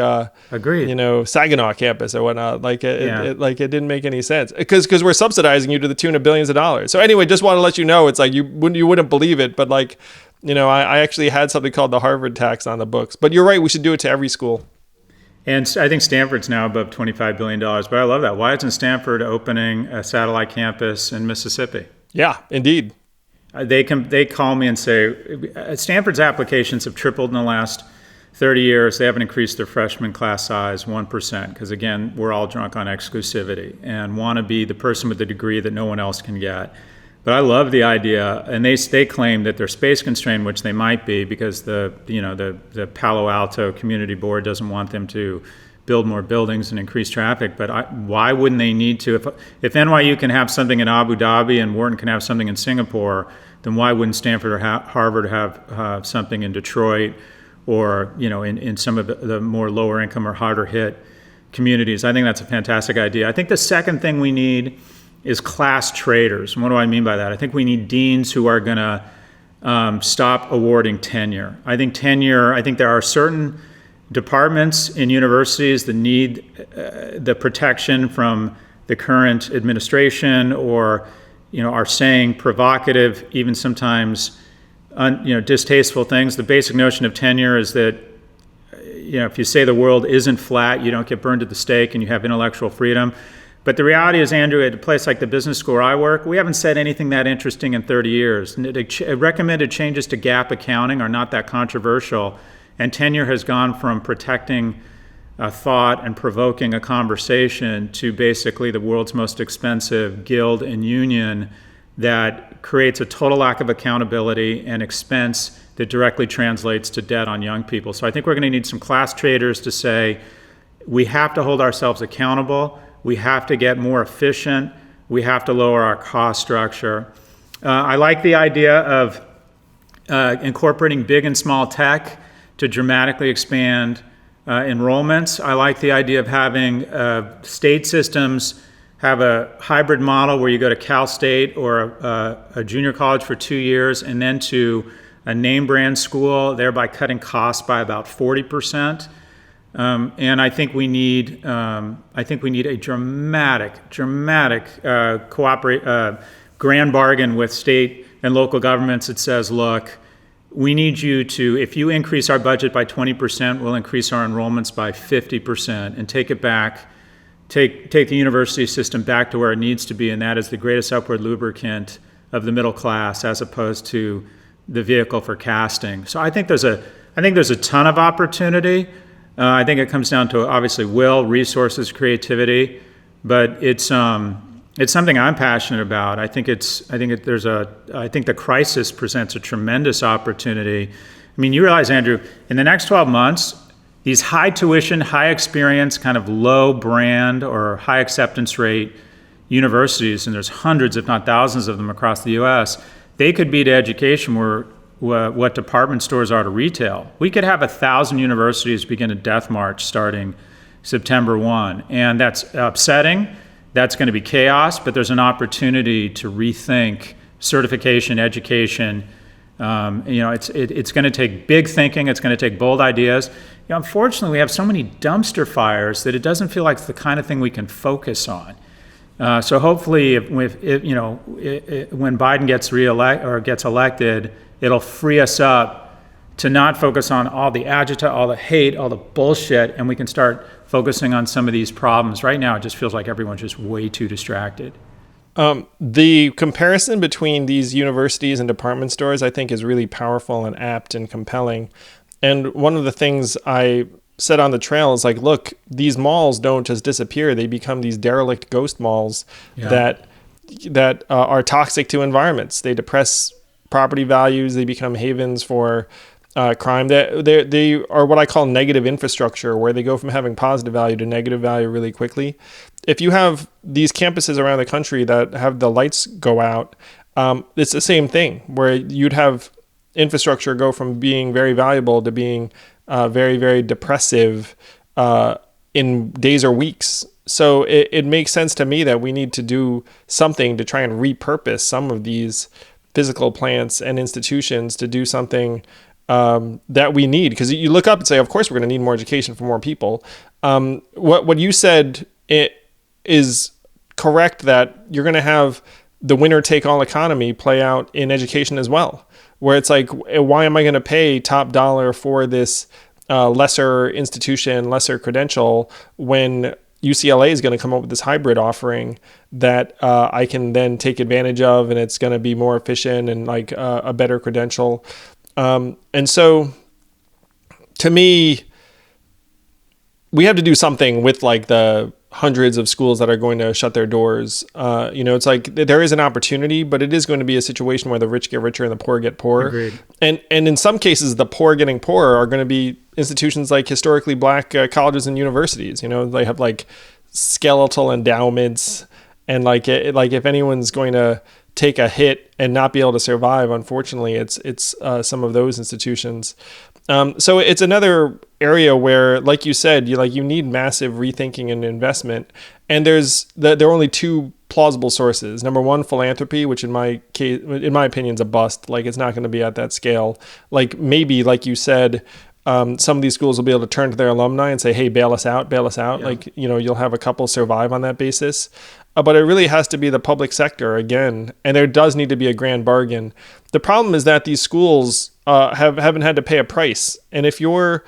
agreed, Saginaw campus or whatnot? Like it didn't make any sense because we're subsidizing you to the tune of billions of dollars. So anyway, just want to let you know, it's like you wouldn't believe it, but like, I actually had something called the Harvard tax on the books. But you're right, we should do it to every school. And I think Stanford's now above $25 billion, but I love that. Why isn't Stanford opening a satellite campus in Mississippi? Yeah, indeed. They call me and say, Stanford's applications have tripled in the last 30 years. They haven't increased their freshman class size 1%, because again, we're all drunk on exclusivity and want to be the person with the degree that no one else can get. But I love the idea, and they claim that they're space constrained, which they might be because the Palo Alto Community Board doesn't want them to build more buildings and increase traffic. But why wouldn't they need to? If NYU can have something in Abu Dhabi and Wharton can have something in Singapore, then why wouldn't Stanford or Harvard have something in Detroit or in some of the more lower income or harder hit communities? I think that's a fantastic idea. I think the second thing we need is class traders. And what do I mean by that? I think we need deans who are going to stop awarding tenure. I think there are certain departments in universities that need the protection from the current administration or are saying provocative, even sometimes distasteful things. The basic notion of tenure is that if you say the world isn't flat, you don't get burned at the stake and you have intellectual freedom. But the reality is, Andrew, at a place like the business school where I work, we haven't said anything that interesting in 30 years. Recommended changes to GAAP accounting are not that controversial, and tenure has gone from protecting thought and provoking a conversation to basically the world's most expensive guild and union that creates a total lack of accountability and expense that directly translates to debt on young people. So I think we're going to need some class traders to say, we have to hold ourselves accountable. We have to get more efficient. We have to lower our cost structure. I like the idea of incorporating big and small tech to dramatically expand enrollments. I like the idea of having state systems have a hybrid model where you go to Cal State or a junior college for 2 years and then to a name brand school, thereby cutting costs by about 40%. And I think we need a dramatic grand bargain with state and local governments that says, look, we need you to, if you increase our budget by 20%, we'll increase our enrollments by 50% and take it back, take the university system back to where it needs to be, and that is the greatest upward lubricant of the middle class, as opposed to the vehicle for casting. So I think there's a ton of opportunity. I think it comes down to obviously will, resources, creativity, but it's something I'm passionate about. I think the crisis presents a tremendous opportunity. I mean, you realize, Andrew, in the next 12 months, these high tuition, high experience, kind of low brand or high acceptance rate universities, and there's hundreds, if not thousands of them across the US, they could be to education what department stores are to retail. We could have 1,000 universities begin a death march starting September 1. And that's upsetting. That's going to be chaos, but there's an opportunity to rethink certification, education. It's going to take big thinking. It's going to take bold ideas. Unfortunately, we have so many dumpster fires that it doesn't feel like it's the kind of thing we can focus on. So hopefully, when Biden gets elected, it'll free us up to not focus on all the agita, all the hate, all the bullshit, and we can start focusing on some of these problems. Right now, it just feels like everyone's just way too distracted. The comparison between these universities and department stores, I think, is really powerful and apt and compelling. And one of the things I said on the trail is like, look, these malls don't just disappear. They become these derelict ghost malls that are toxic to environments. They depress property values. They become havens for crime. They are what I call negative infrastructure, where they go from having positive value to negative value really quickly. If you have these campuses around the country that have the lights go out, it's the same thing, where you'd have infrastructure go from being very valuable to being very, very depressive in days or weeks. So it makes sense to me that we need to do something to try and repurpose some of these physical plants and institutions to do something that we need. Because you look up and say, of course, we're going to need more education for more people. What you said is correct, that you're going to have the winner-take-all economy play out in education as well, where it's like, why am I going to pay top dollar for this lesser institution, lesser credential, when UCLA is going to come up with this hybrid offering that I can then take advantage of, and it's going to be more efficient and like a better credential. And so to me, we have to do something with like the hundreds of schools that are going to shut their doors. It's like there is an opportunity, but it is going to be a situation where the rich get richer and the poor get poorer. Agreed. And in some cases, the poor getting poorer are going to be institutions like historically black colleges and universities. They have like skeletal endowments, and like if anyone's going to take a hit and not be able to survive, unfortunately, it's some of those institutions. So it's another area where, like you said, you need massive rethinking and investment. And there are only two plausible sources. Number one, philanthropy, which in my opinion is a bust. Like, it's not going to be at that scale. Like, maybe, like you said, some of these schools will be able to turn to their alumni and say, hey, bail us out. Yeah. Like, you'll have a couple survive on that basis. But it really has to be the public sector again. And there does need to be a grand bargain. The problem is that these schools haven't had to pay a price. And if you're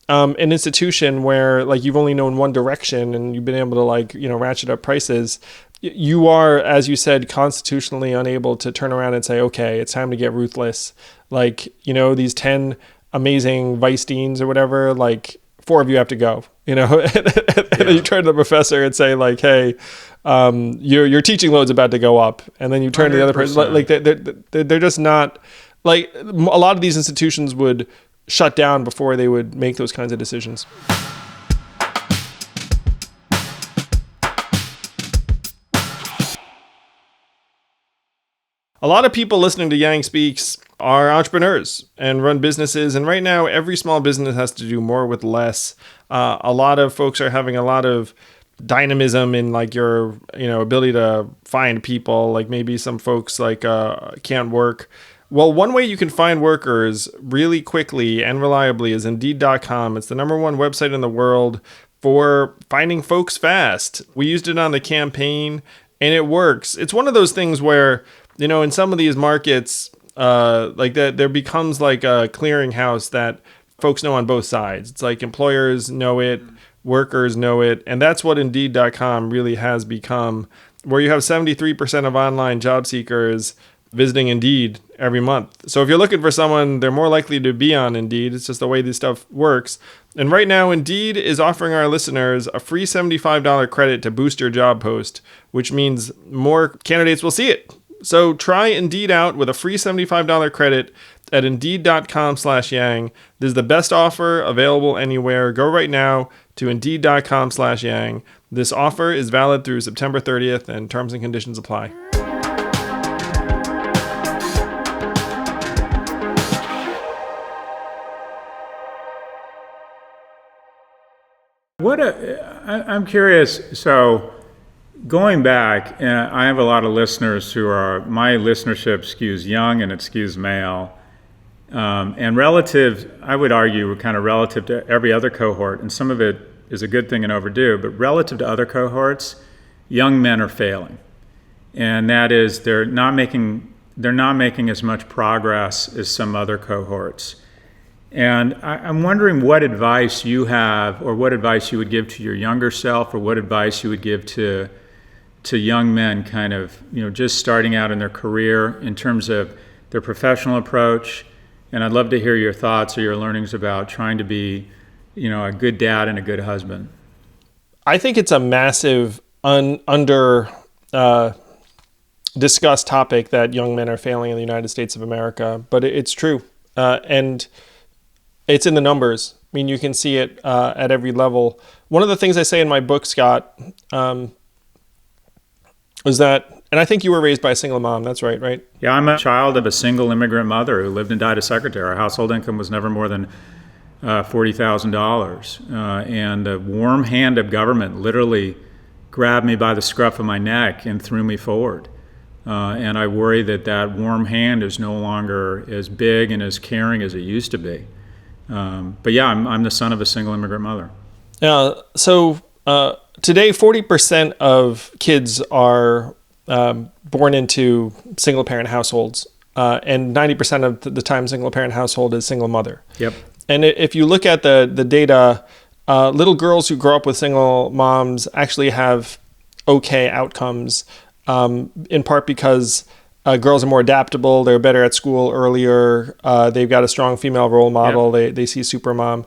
an institution where like you've only known one direction and you've been able to ratchet up prices, you are, as you said, constitutionally unable to turn around and say, okay, it's time to get ruthless. Like, these 10 amazing vice deans or whatever, like 4 of you have to go, and then you turn to the professor and say like, hey, your teaching load's about to go up. And then you turn 100%. To the other person, like they're just not, like, a lot of these institutions would shut down before they would make those kinds of decisions. A lot of people listening to Yang Speaks are entrepreneurs and run businesses. And right now, every small business has to do more with less. A lot of folks are having a lot of dynamism in like your ability to find people. Like maybe some folks like can't work Well, one way you can find workers really quickly and reliably is Indeed.com. It's the number one website in the world for finding folks fast. We used it on the campaign, and it works. It's one of those things where, in some of these markets, like that, there becomes like a clearinghouse that folks know on both sides. It's like employers know it, workers know it, and that's what Indeed.com really has become, where you have 73% of online job seekers visiting Indeed every month. So if you're looking for someone, they're more likely to be on Indeed. It's just the way this stuff works. And right now, Indeed is offering our listeners a free $75 credit to boost your job post, which means more candidates will see it. So try Indeed out with a free $75 credit at Indeed.com/Yang. This is the best offer available anywhere. Go right now to Indeed.com/Yang. This offer is valid through September 30th, and terms and conditions apply. I'm curious. So, going back, I have a lot of listeners my listenership skews young and it skews male. And I would argue, kind of relative to every other cohort, and some of it is a good thing and overdue, but relative to other cohorts, young men are failing. And that is, they're not making as much progress as some other cohorts. And I'm wondering what advice you have, or what advice you would give to your younger self, or what advice you would give to young men kind of, just starting out in their career in terms of their professional approach. And I'd love to hear your thoughts or your learnings about trying to be, a good dad and a good husband. I think it's a massive under discussed topic that young men are failing in the United States of America, but it's true. And it's in the numbers. I mean, you can see it at every level. One of the things I say in my book, Scott, was that, and I think you were raised by a single mom. That's right? Yeah, I'm a child of a single immigrant mother who lived and died a secretary. Our household income was never more than $40,000. And the warm hand of government literally grabbed me by the scruff of my neck and threw me forward. And I worry that warm hand is no longer as big and as caring as it used to be. But yeah, I'm the son of a single immigrant mother. So today, 40% of kids are born into single-parent households, and 90% of the time, single-parent household is single mother. Yep. And if you look at the data, little girls who grow up with single moms actually have okay outcomes, in part because girls are more adaptable, they're better at school earlier, they've got a strong female role model, yep. They see Supermom.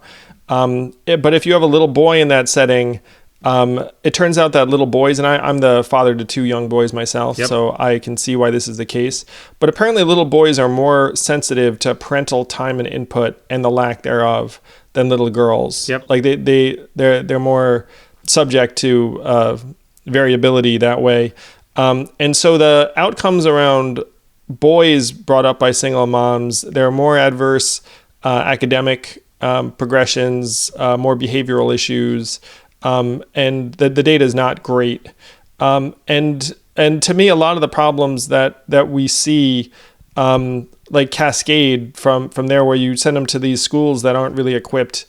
But if you have a little boy in that setting, it turns out that little boys, and I'm the father to two young boys myself, yep. So I can see why this is the case. But apparently little boys are more sensitive to parental time and input and the lack thereof than little girls. Yep. Like they're more subject to variability that way. And so the outcomes around boys brought up by single moms, there are more adverse academic progressions, more behavioral issues, and the data is not great. And to me, a lot of the problems that we see like cascade from there, where you send them to these schools that aren't really equipped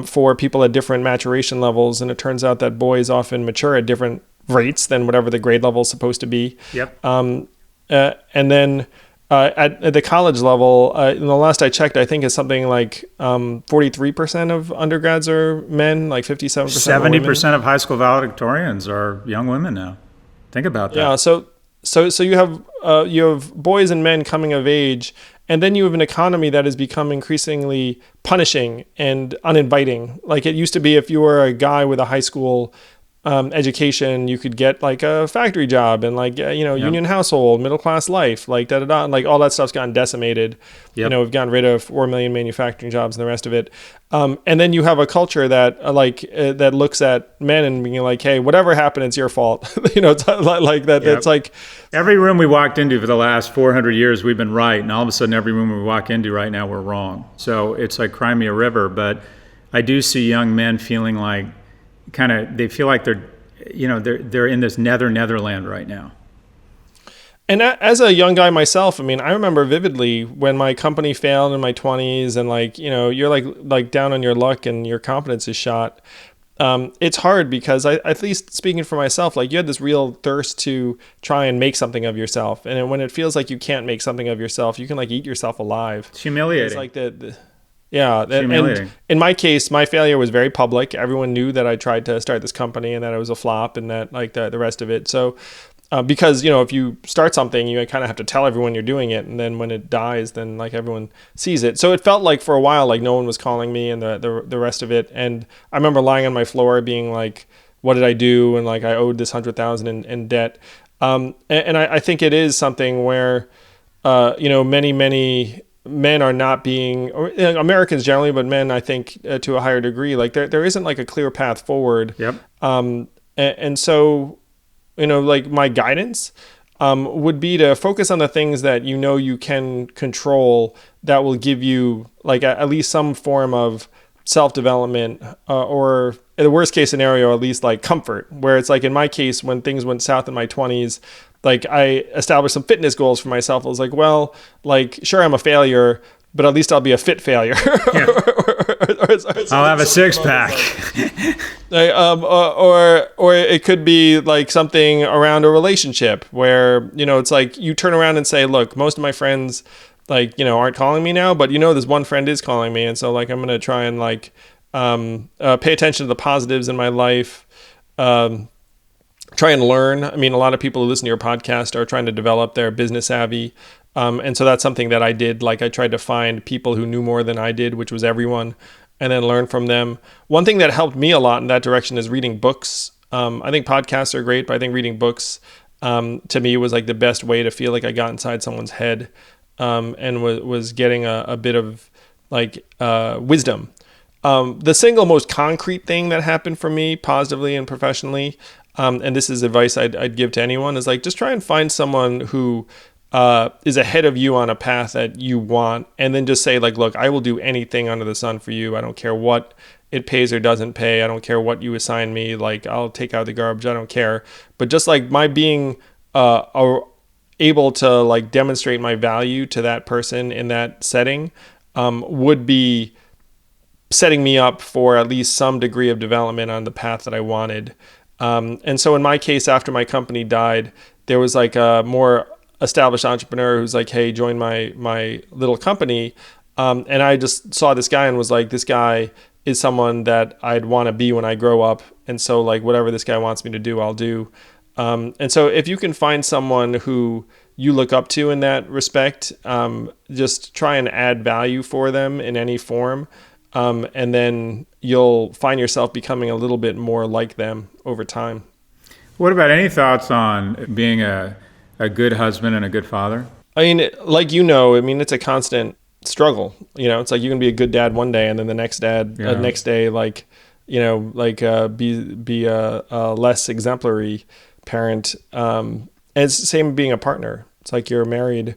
for people at different maturation levels. And it turns out that boys often mature at different rates than whatever the grade level is supposed to be. Yep. And then at the college level, in the last I checked, I think it's something like 43% of undergrads are men, like 57% 70% of high school valedictorians are young women now. Think about that. Yeah. So you have boys and men coming of age, and then you have an economy that has become increasingly punishing and uninviting. Like it used to be, if you were a guy with a high school education, you could get like a factory job and like, yep. Union household, middle class life, like and like all that stuff's gotten decimated. Yep. We've gotten rid of 4 million manufacturing jobs and the rest of it. And then you have a culture that that looks at men and being like, hey, whatever happened, it's your fault. It's like that. Yep. It's like every room we walked into for the last 400 years, we've been right. And all of a sudden, every room we walk into right now, we're wrong. So it's like cry me a river. But I do see young men feeling like, they feel like they're in this Netherland right now. And as a young guy myself, I mean, I remember vividly when my company failed in my 20s, and like, you know, you're like down on your luck and your confidence is shot. It's hard because at least speaking for myself, like you had this real thirst to try and make something of yourself. And when it feels like you can't make something of yourself, you can like eat yourself alive. It's humiliating. It's like yeah. It's humiliating. And in my case, my failure was very public. Everyone knew that I tried to start this company and that it was a flop and that like the rest of it. So, because, you know, if you start something, you kind of have to tell everyone you're doing it. And then when it dies, then like everyone sees it. So it felt like for a while, like no one was calling me and the rest of it. And I remember lying on my floor being like, what did I do? And like, I owed this 100,000 in debt. And I think it is something where, you know, many men are not being, or you know, Americans generally, but men, I think to a higher degree, like there isn't like a clear path forward. Yep. And so, you know, like my guidance would be to focus on the things that you know you can control that will give you like at least some form of self-development, or in the worst case scenario, at least like comfort, where it's like in my case, when things went south in my 20s, like I established some fitness goals for myself. I was like, well, like, sure, I'm a failure, but at least I'll be a fit failure. Yeah. I'll have a six pack. Or it could be like something around a relationship where, you know, it's like you turn around and say, look, most of my friends, like, you know, aren't calling me now, but you know, this one friend is calling me. And so like, I'm going to try and like, pay attention to the positives in my life. Try and learn. I mean, a lot of people who listen to your podcast are trying to develop their business savvy. And so that's something that I did. Like I tried to find people who knew more than I did, which was everyone, and then learn from them. One thing that helped me a lot in that direction is reading books. I think podcasts are great, but I think reading books to me was like the best way to feel like I got inside someone's head and was getting a bit of like wisdom. The single most concrete thing that happened for me positively and professionally, and this is advice I'd give to anyone, is like just try and find someone who is ahead of you on a path that you want, and then just say like, look, I will do anything under the sun for you. I don't care what it pays or doesn't pay. I don't care what you assign me. Like I'll take out the garbage. I don't care. But just like my being able to like demonstrate my value to that person in that setting would be setting me up for at least some degree of development on the path that I wanted. And so in my case, after my company died, there was like a more established entrepreneur who's like, hey, join my little company. And I just saw this guy and was like, this guy is someone that I'd want to be when I grow up. And so like whatever this guy wants me to do, I'll do. And so if you can find someone who you look up to in that respect, just try and add value for them in any form. And then you'll find yourself becoming a little bit more like them over time. What about any thoughts on being a good husband and a good father? I mean, like, you know, I mean, it's a constant struggle. You know, it's like you can be a good dad one day and then the next day, like, you know, like be a less exemplary parent. And it's the same being a partner. It's like you're married,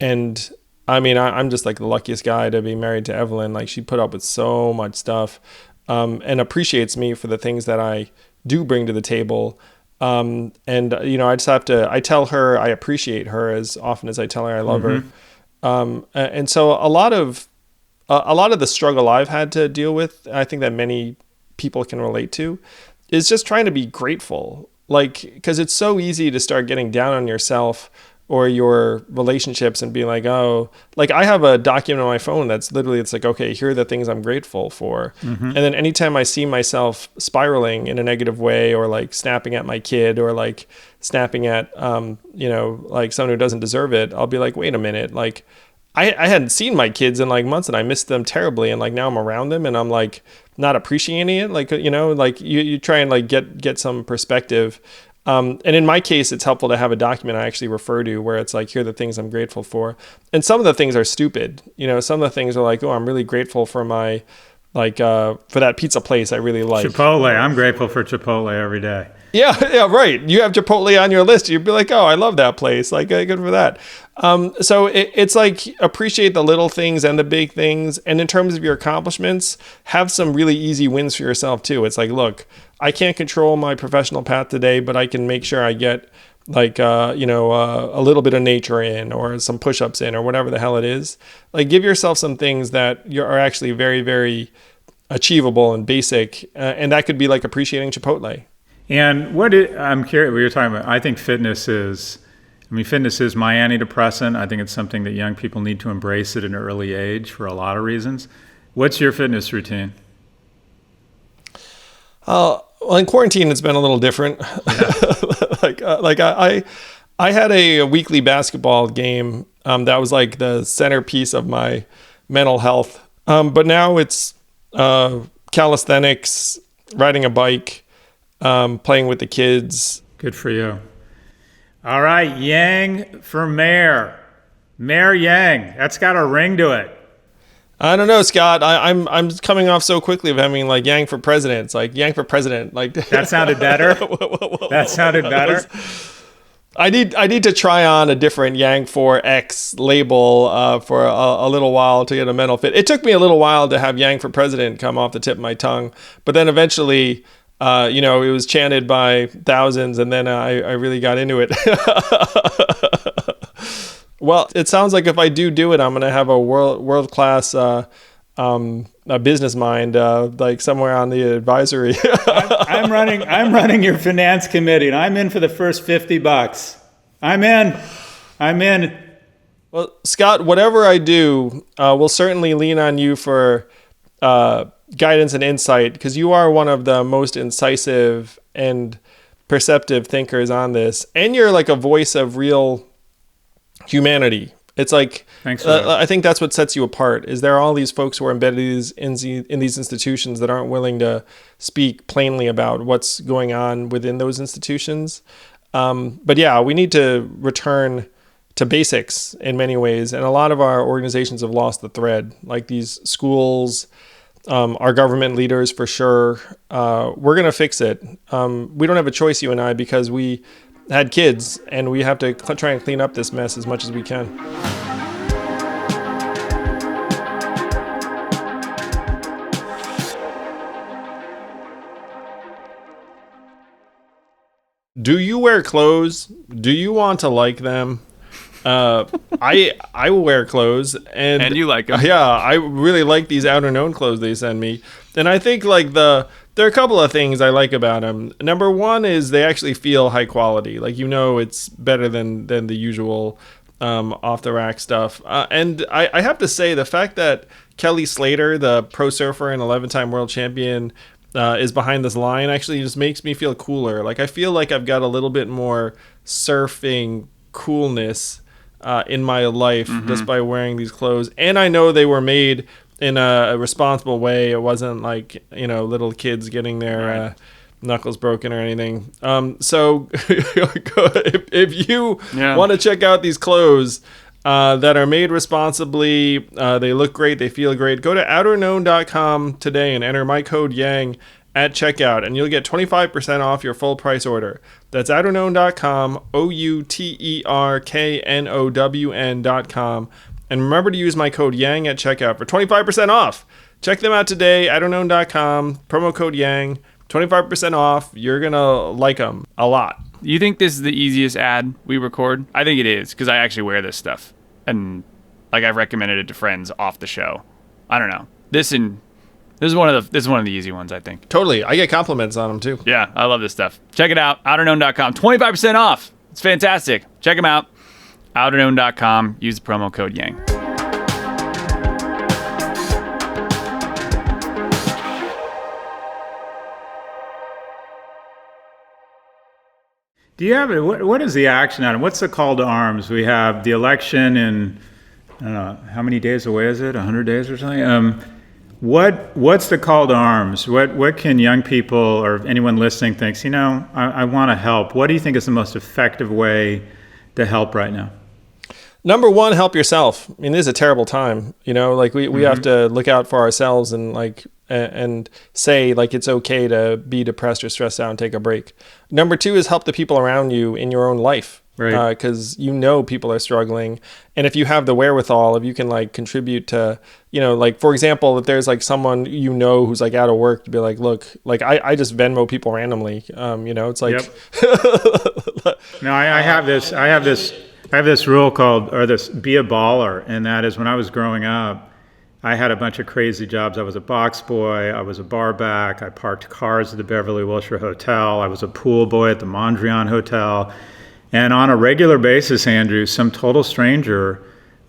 and I mean, I'm just like the luckiest guy to be married to Evelyn. Like she put up with so much stuff, and appreciates me for the things that I do bring to the table. And you know, I tell her I appreciate her as often as I tell her I love her. And so a lot of the struggle I've had to deal with, I think that many people can relate to, is just trying to be grateful. Like, because it's so easy to start getting down on yourself or your relationships and be like, oh, like I have a document on my phone that's literally, it's like, okay, here are the things I'm grateful for. And then anytime I see myself spiraling in a negative way, or like snapping at my kid, or like snapping at, you know, like someone who doesn't deserve it, I'll be like, wait a minute. Like I hadn't seen my kids in like months and I missed them terribly. And like now I'm around them and I'm like not appreciating it. Like, you know, like you try and like get some perspective. And in my case, it's helpful to have a document I actually refer to where it's like, here are the things I'm grateful for. And some of the things are stupid. You know, some of the things are like, oh, I'm really grateful for my, like, for that pizza place I really like. Chipotle. I'm grateful for Chipotle every day. Yeah, right. You have Chipotle on your list. You'd be like, oh, I love that place. Like, good for that. So it's like, appreciate the little things and the big things. And in terms of your accomplishments, have some really easy wins for yourself too. It's like, look, I can't control my professional path today, but I can make sure I get like a little bit of nature in, or some push-ups in, or whatever the hell it is. Like, give yourself some things that are actually very, very achievable and basic, and that could be like appreciating Chipotle. And I'm curious what you're talking about. I think fitness is my antidepressant. I think it's something that young people need to embrace at an early age for a lot of reasons. What's your fitness routine? Well, in quarantine, it's been a little different. Yeah. I had a weekly basketball game that was like the centerpiece of my mental health. But now it's calisthenics, riding a bike, playing with the kids. Good for you. All right, Yang for mayor. Mayor Yang. That's got a ring to it. I don't know, Scott. I'm coming off so quickly of having like Yang for president. It's like Yang for president. Like that sounded better. That sounded better. I need to try on a different Yang for X label for a little while to get a mental fit. It took me a little while to have Yang for president come off the tip of my tongue, but then eventually, it was chanted by thousands, and then I really got into it. Well, it sounds like if I do it, I'm going to have a world-class a business mind, like somewhere on the advisory. I'm running your finance committee, and I'm in for the first $50. I'm in. Well, Scott, whatever I do, we'll certainly lean on you for guidance and insight, because you are one of the most incisive and perceptive thinkers on this, and you're like a voice of real humanity. It's like, thanks for that. I think that's what sets you apart, is there are all these folks who are embedded in these institutions that aren't willing to speak plainly about what's going on within those institutions. But yeah, we need to return to basics in many ways. And a lot of our organizations have lost the thread, like these schools, our government leaders for sure. We're going to fix it. We don't have a choice, you and I, because we had kids, and we have to try and clean up this mess as much as we can. Do you wear clothes? Do you want to like them? I wear clothes, and you like them. Yeah, I really like these Outer Known clothes they send me, and I think like there are a couple of things I like about them. Number one is they actually feel high quality. Like, it's better than the usual off the rack stuff. And I have to say, the fact that Kelly Slater, the pro surfer and 11-time world champion, is behind this line actually just makes me feel cooler. Like, I feel like I've got a little bit more surfing coolness in my life just by wearing these clothes. And I know they were made in a responsible way. It wasn't like, little kids getting their knuckles broken or anything. So if you want to check out these clothes that are made responsibly, they look great, they feel great, go to outerknown.com today and enter my code Yang at checkout, and you'll get 25% off your full price order. That's outerknown.com, outerknown.com. And remember to use my code Yang at checkout for 25% off. Check them out today, outerknown.com, promo code Yang, 25% off. You're going to like them a lot. You think this is the easiest ad we record? I think it is, because I actually wear this stuff. And like, I've recommended it to friends off the show. I don't know. This is one of the easy ones, I think. Totally. I get compliments on them too. Yeah, I love this stuff. Check it out, outerknown.com. 25% off. It's fantastic. Check them out. outerknown.com. Use the promo code Yang. Do you have what is the action item? What's the call to arms? We have the election in, I don't know, how many days away is it? 100 days or something? What's the call to arms? What can young people or anyone listening thinks, I want to help? What do you think is the most effective way to help right now? Number one, help yourself. I mean, this is a terrible time. Like we have to look out for ourselves and say like it's okay to be depressed or stressed out and take a break. Number two is help the people around you in your own life. Right. Because people are struggling, and if you have the wherewithal, if you can like contribute to, like for example, if there's like someone who's like out of work, to be like, look, like I just Venmo people randomly, it's like. Yep. No, I have this rule called, or this, be a baller, and that is when I was growing up, I had a bunch of crazy jobs. I was a box boy, I was a bar back, I parked cars at the Beverly Wilshire Hotel, I was a pool boy at the Mondrian Hotel. And on a regular basis, Andrew, some total stranger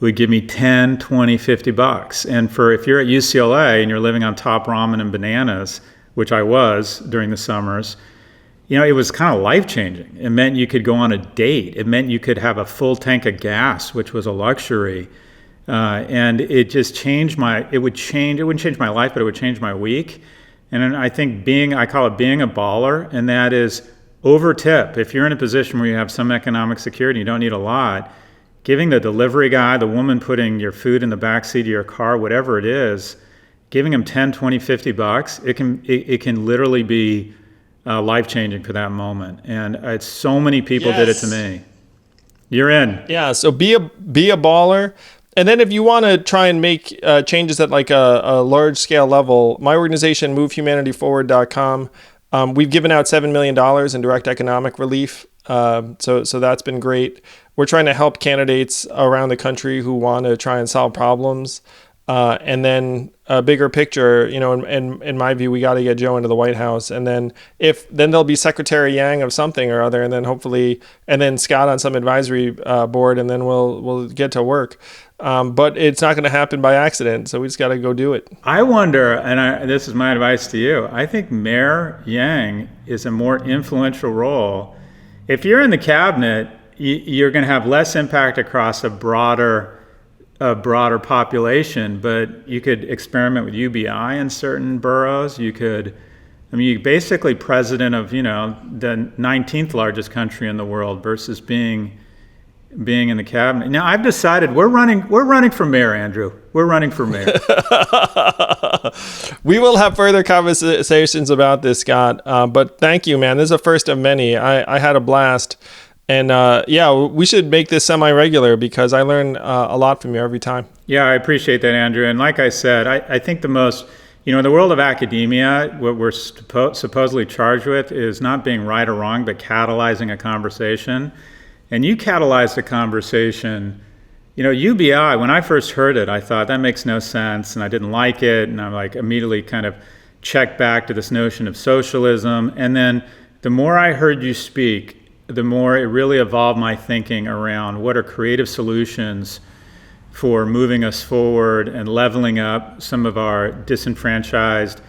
would give me 10, 20, 50 bucks. And if you're at UCLA and you're living on top ramen and bananas, which I was during the summers, it was kind of life-changing. It meant you could go on a date. It meant you could have a full tank of gas, which was a luxury. And it just changed it wouldn't change my life, but it would change my week. And I think I call it being a baller, and that is over tip. If you're in a position where you have some economic security, you don't need a lot, giving the delivery guy, the woman putting your food in the backseat of your car, whatever it is, giving them 10, 20, 50 bucks, it can literally be life-changing for that moment. And so many people did it to me. You're in. Yeah, so be a baller. And then if you want to try and make changes at like a large scale level, my organization, MoveHumanityForward.com, we've given out $7 million in direct economic relief. So that's been great. We're trying to help candidates around the country who want to try and solve problems. And then a bigger picture, in my view, we got to get Joe into the White House. And then there'll be Secretary Yang of something or other. And then hopefully, and then Scott on some advisory board, and then we'll get to work. But it's not going to happen by accident. So we just got to go do it. I wonder, and this is my advice to you, I think Mayor Yang is a more influential role. If you're in the cabinet, you're going to have less impact across a broader population, but you could experiment with UBI in certain boroughs. You're basically president of, the 19th largest country in the world versus being in the cabinet. Now I've decided we're running for mayor, Andrew. We're running for mayor. We will have further conversations about this, Scott. But thank you, man. This is the first of many. I had a blast. And we should make this semi-regular because I learn a lot from you every time. Yeah, I appreciate that, Andrew. And like I said, I think the most, in the world of academia, what we're supposedly charged with is not being right or wrong, but catalyzing a conversation. And you catalyzed a conversation. UBI, when I first heard it, I thought that makes no sense, and I didn't like it. And I immediately kind of checked back to this notion of socialism. And then the more I heard you speak, the more it really evolved my thinking around what are creative solutions for moving us forward and leveling up some of our disenfranchised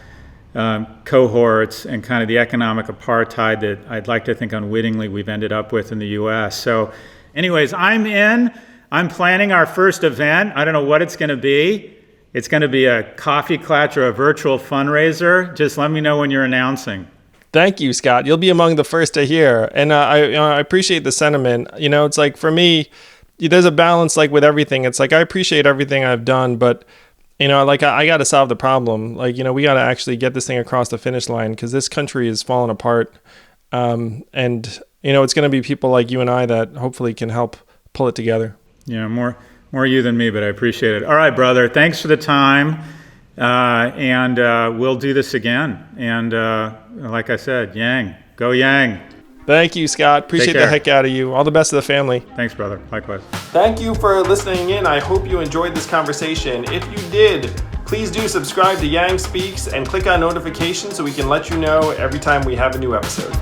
cohorts and kind of the economic apartheid that I'd like to think unwittingly we've ended up with in the U.S. So anyways, I'm planning our first event. I don't know what it's going to be. It's going to be a coffee clutch or a virtual fundraiser. Just let me know when you're announcing. Thank you, Scott. You'll be among the first to hear. And I appreciate the sentiment. It's like for me, there's a balance like with everything. It's like I appreciate everything I've done, but I got to solve the problem. We got to actually get this thing across the finish line because this country is falling apart. And it's going to be people like you and I that hopefully can help pull it together. Yeah, more you than me, but I appreciate it. All right, brother. Thanks for the time. And we'll do this again. And like I said, Yang. Go Yang. Thank you, Scott. Appreciate the heck out of you. All the best to the family. Thanks, brother. Likewise. Thank you for listening in. I hope you enjoyed this conversation. If you did, please do subscribe to Yang Speaks and click on notifications so we can let you know every time we have a new episode.